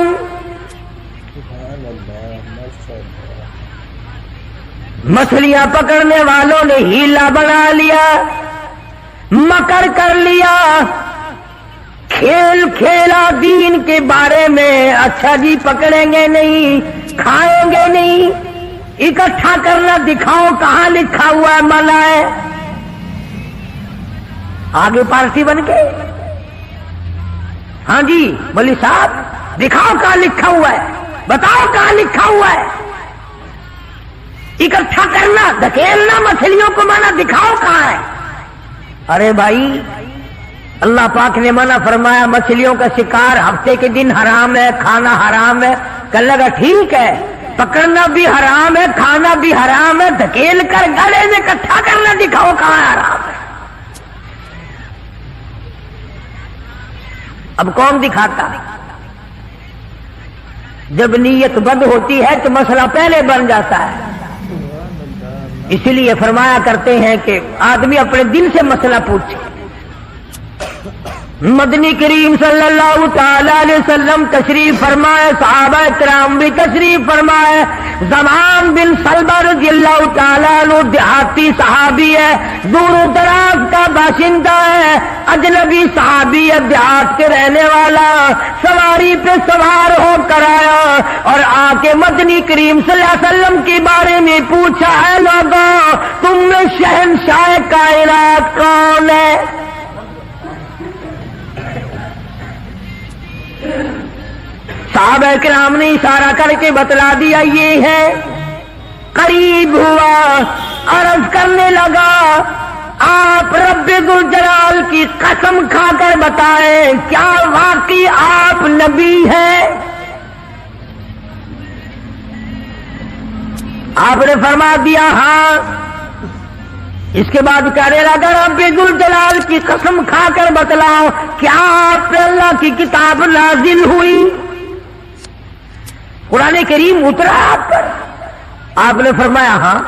मछलियां पकड़ने वालों ने हीला बना लिया, मकर कर लिया, खेल खेला दीन के बारे में। अच्छा जी पकड़ेंगे नहीं, खाएंगे नहीं, इकट्ठा करना दिखाओ कहां लिखा हुआ है, मना है। आगे पार्टी बन के, हाँ जी बोली साहब दिखाओ कहां लिखा हुआ है, बताओ कहां लिखा हुआ है। इकट्ठा करना, धकेलना मछलियों को मना, दिखाओ कहां है। अरे भाई अल्लाह पाक ने मना फरमाया, मछलियों का शिकार हफ्ते के दिन हराम है, खाना हराम है। कहने लगा ठीक है, पकड़ना भी हराम है, खाना भी हराम है, धकेल कर गले में इकट्ठा करना दिखाओ कहां हराम है। अब कौन दिखाता? जब नीयत बद होती है तो मसला पहले बन जाता है। इसीलिए फरमाया करते हैं कि आदमी अपने दिल से मसला पूछे। मदनी करीम सल्लल्लाहु ताला अलैहि वसल्लम तशरीफ फरमाए, सहाबा किराम भी तशरीफ फरमाए। ज़मान बिन सलबा रज़ियल्लाहु ताला अन्हु देहाती सहाबी है, दूर दराज का बाशिंदा है, अजनबी सहाबी है, देहात के रहने वाला। सवारी पे सवार होकर आया और आके मदनी करीम सल्लल्लाहु अलैहि वसल्लम के बारे में पूछा, है लोगों तुम में शहंशाह कायनात कौन है? साहबा किराम ने इशारा करके बतला दिया ये है। करीब हुआ, अर्ज करने लगा, आप रब्बे दुल जलाल की कसम खाकर बताएं क्या वाकई आप नबी हैं? आपने फरमा दिया हाँ। इसके बाद कहने लगा, रब्बे दुल जलाल की कसम खाकर बतलाओ क्या आप पे अल्लाह की किताब नाजिल हुई, कुरान करीम उतरा आप पर? आपने फरमाया हाँ।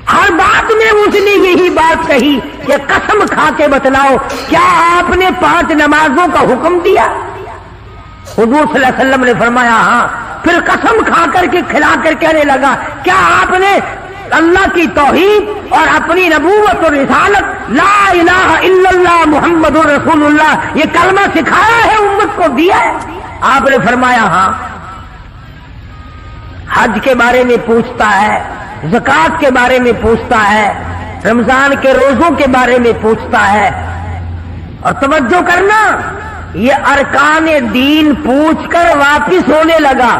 हर बात में उसने यही बात कही कि कसम खा के बतलाओ क्या आपने 5 नमाजों का हुक्म दिया? हुजूर सल्लल्लाहु अलैहि वसल्लम ने फरमाया हाँ। फिर कसम खा करके खिला कर कहने लगा, क्या आपने अल्लाह की तौहीद और अपनी नबूवत और रिसालत ला इलाहा इल्लल्लाह मुहम्मदुर रसूलुल्लाह ये कलमा सिखाया है, उम्मत को दिया है? आपने फरमाया हाँ। हज के बारे में पूछता है, ज़कात के बारे में पूछता है, रमजान के रोजों के बारे में पूछता है। और तवज्जो करना, ये अरकाने दीन पूछकर वापिस होने लगा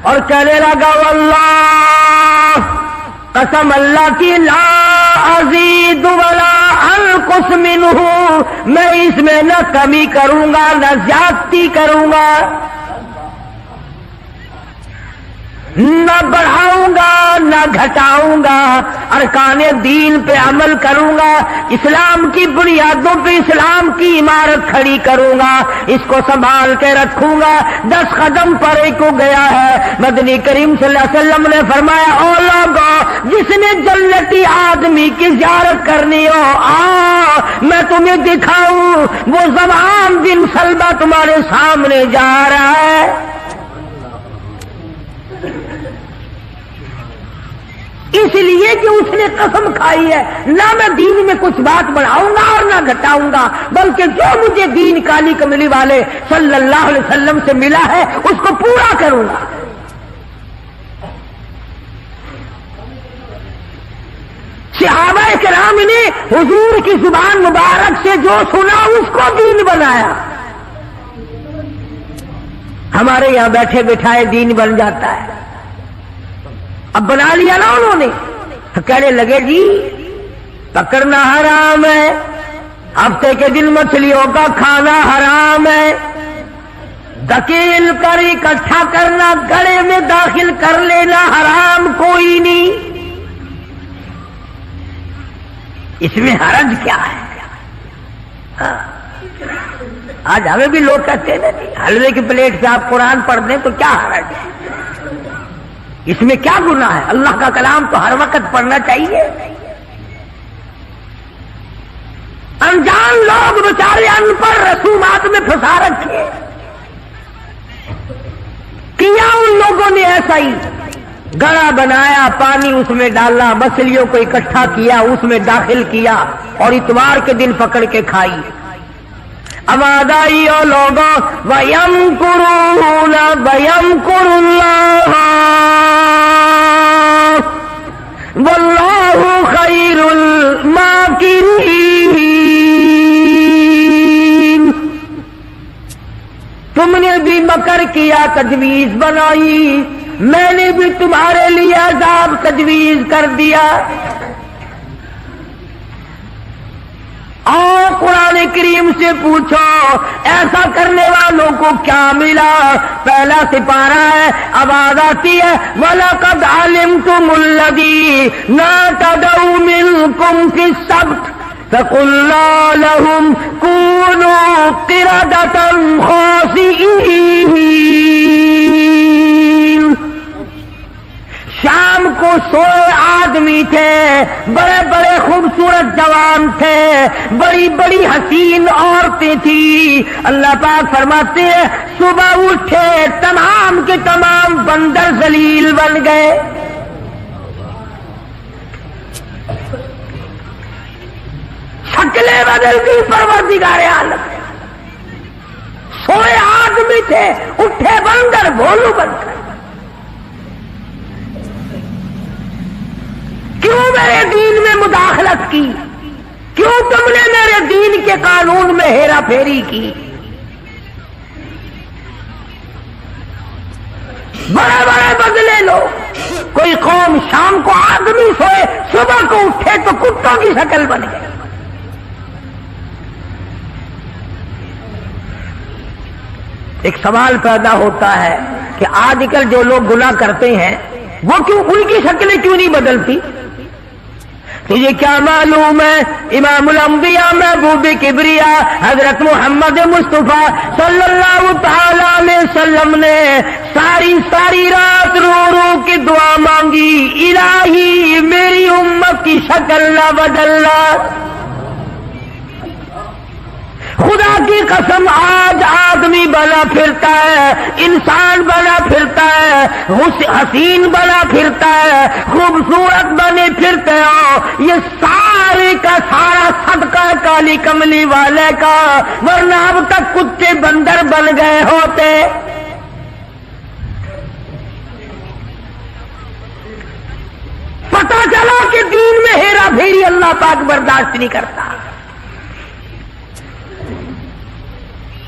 और कहने लगा, वल्लाह قسم اللہ کی لا ازید ولا انقص منہ، میں اس میں نہ کمی کروں گا نہ زیادتی کروں گا، نہ بڑھاؤں گا نہ گھٹاؤں گا، ارکان دین پہ عمل کروں گا، اسلام کی بنیادوں پہ اسلام کی عمارت کھڑی کروں گا، اس کو سنبھال کے رکھوں گا۔ 10 قدم پرے کو گیا ہے، مدنی کریم صلی اللہ علیہ وسلم نے فرمایا او لوگو جس نے جنتی آدمی کی زیارت کرنی ہو میں تمہیں دکھاؤں، وہ زمان بن سلبہ تمہارے سامنے جا رہا ہے۔ اس لیے کہ اس نے قسم کھائی ہے نہ میں دین میں کچھ بات بڑھاؤں گا اور نہ گھٹاؤں گا، بلکہ جو مجھے دین کالی کملی والے صلی اللہ علیہ وسلم سے ملا ہے اس کو پورا کروں گا۔ صحابہ کرام نے حضور کی زبان مبارک سے جو سنا اس کو دین بنایا۔ ہمارے یہاں بیٹھے بٹھائے دین بن جاتا ہے، اب بنا لیا نا انہوں نے، کہنے لگے جی پکڑنا حرام ہے، ہفتے کے دن مچھلیوں کا کھانا حرام ہے، دھکیل کر اکٹھا کرنا گڑے میں داخل کر لینا حرام کوئی نہیں، اس میں حرج کیا ہے؟ آج ہمیں بھی لوگ کہتے ہیں نا حلوے کی پلیٹ سے آپ قرآن پڑھ دیں تو کیا حرج ہے، اس میں کیا گناہ ہے؟ اللہ کا کلام تو ہر وقت پڑھنا چاہیے۔ انجان لوگ بیچارے ان پڑھ رسومات میں پھنسا رکھے، کیا ان لوگوں نے ایسا ہی گڑا بنایا، پانی اس میں ڈالا، مچھلیوں کو اکٹھا کیا، اس میں داخل کیا اور اتوار کے دن پکڑ کے کھائی۔ امادائیو لوگوں وَيَمْكُرُونَ وَيَمْكُرُ اللَّهُ وَاللَّهُ خَيْرُ الْمَاكِرِينَ۔ تم نے بھی مکر کیا، تجویز بنائی، میں نے بھی تمہارے لیے عذاب تجویز کر دیا۔ اور قرآن کریم سے پوچھو ایسا کرنے والوں کو کیا ملا؟ پہلا سپارہ ہے، آواز آتی ہے وَلَقَدْ عَلِمْتُمُ الَّذِينَ اعْتَدَوْا مِنْكُمْ فِي السَّبْتِ فَقُلْنَا لَهُمْ كُونُوا قِرَدَةً خَاسِئِينَ۔ شام کو سوئے آدمی تھے، بڑے بڑے خوبصورت جوان تھے، بڑی بڑی حسین عورتیں تھیں، اللہ پاک فرماتے ہیں صبح اٹھے تمام کے تمام بندر ذلیل بن گئے۔ شکلیں بدل گئی پروردگار عالم، سوئے آدمی تھے اٹھے بندر بھولو بن گئے۔ کیوں میرے دین میں مداخلت کی؟ کیوں تم نے میرے دین کے قانون میں ہیرا پھیری کی؟ بڑے بڑے بدلے لو، کوئی قوم شام کو آدمی سوئے صبح کو اٹھے تو کتوں کی شکل بن گئی۔ ایک سوال پیدا ہوتا ہے کہ آج کل جو لوگ گناہ کرتے ہیں وہ کیوں ان کی شکلیں کیوں نہیں بدلتی؟ تجھے کیا معلوم ہے امام الانبیاء محبوب کبریا حضرت محمد مصطفیٰ صلی اللہ تعالی علیہ وسلم نے ساری رات رو رو کے دعا مانگی، الہی میری امت کی شکل نہ بدلنا۔ خدا کی قسم آج آدمی بنا پھرتا ہے، انسان بنا پھرتا ہے، حسین بنا پھرتا ہے، خوبصورت بنے پھرتے ہو، یہ سارے کا سارا صدقہ کالی کملی والے کا، ورنہ اب تک کتے بندر بن گئے ہوتے۔ پتہ چلا کہ دین میں ہیرا پھیری اللہ پاک برداشت نہیں کرتا،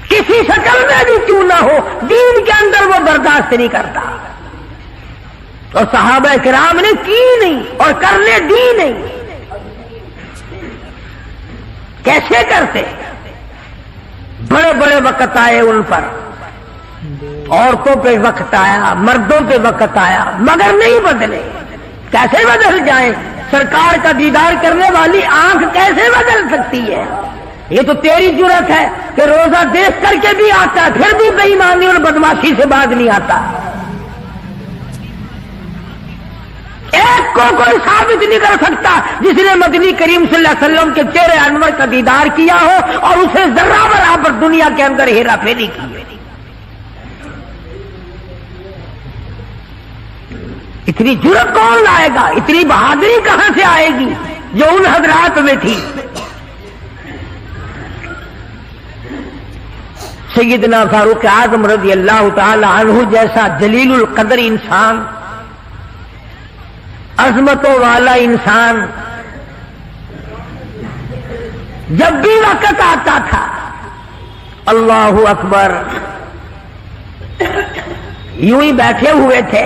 کسی شکل میں بھی کیوں نہ ہو، دین کے اندر وہ برداشت نہیں کرتا۔ اور صحابہ کرام نے کی نہیں اور کرنے دی نہیں. کیسے کرتے؟ بڑے بڑے وقت آئے ان پر، عورتوں پہ وقت آیا، مردوں پہ وقت آیا، مگر نہیں بدلے. کیسے بدل جائیں؟ سرکار کا دیدار کرنے والی آنکھ کیسے بدل سکتی ہے؟ یہ تو تیری جرت ہے کہ روزہ دیکھ کر کے بھی آتا ہے پھر بھی بے ایمانی اور بدماشی سے باز نہیں آتا. ایک کو کوئی ثابت نہیں کر سکتا جس نے مدنی کریم صلی اللہ علیہ وسلم کے چہرے انور کا دیدار کیا ہو اور اسے ذرہ برابر دنیا کے اندر ہیرا پھیری کی. اتنی جرت کون لائے گا؟ اتنی بہادری کہاں سے آئے گی جو ان حضرات میں تھی؟ سیدنا فاروق اعظم رضی اللہ تعالی عنہ جیسا جلیل القدر انسان، عظمتوں والا انسان، جب بھی وقت آتا تھا اللہ اکبر یوں ہی بیٹھے ہوئے تھے،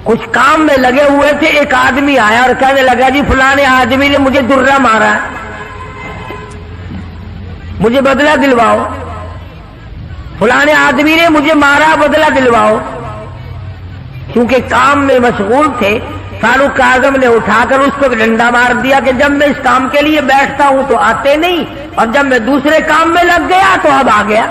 کچھ کام میں لگے ہوئے تھے، ایک آدمی آیا اور کہنے لگا جی فلانے آدمی نے مجھے درہ مارا، مجھے بدلہ دلواؤ، فلانے آدمی نے مجھے مارا، بدلہ دلواؤ. کیونکہ کام میں مشغول تھے، فاروق اعظم نے اٹھا کر اس کو ڈنڈا مار دیا کہ جب میں اس کام کے لیے بیٹھتا ہوں تو آتے نہیں، اور جب میں دوسرے کام میں لگ گیا تو اب آ گیا.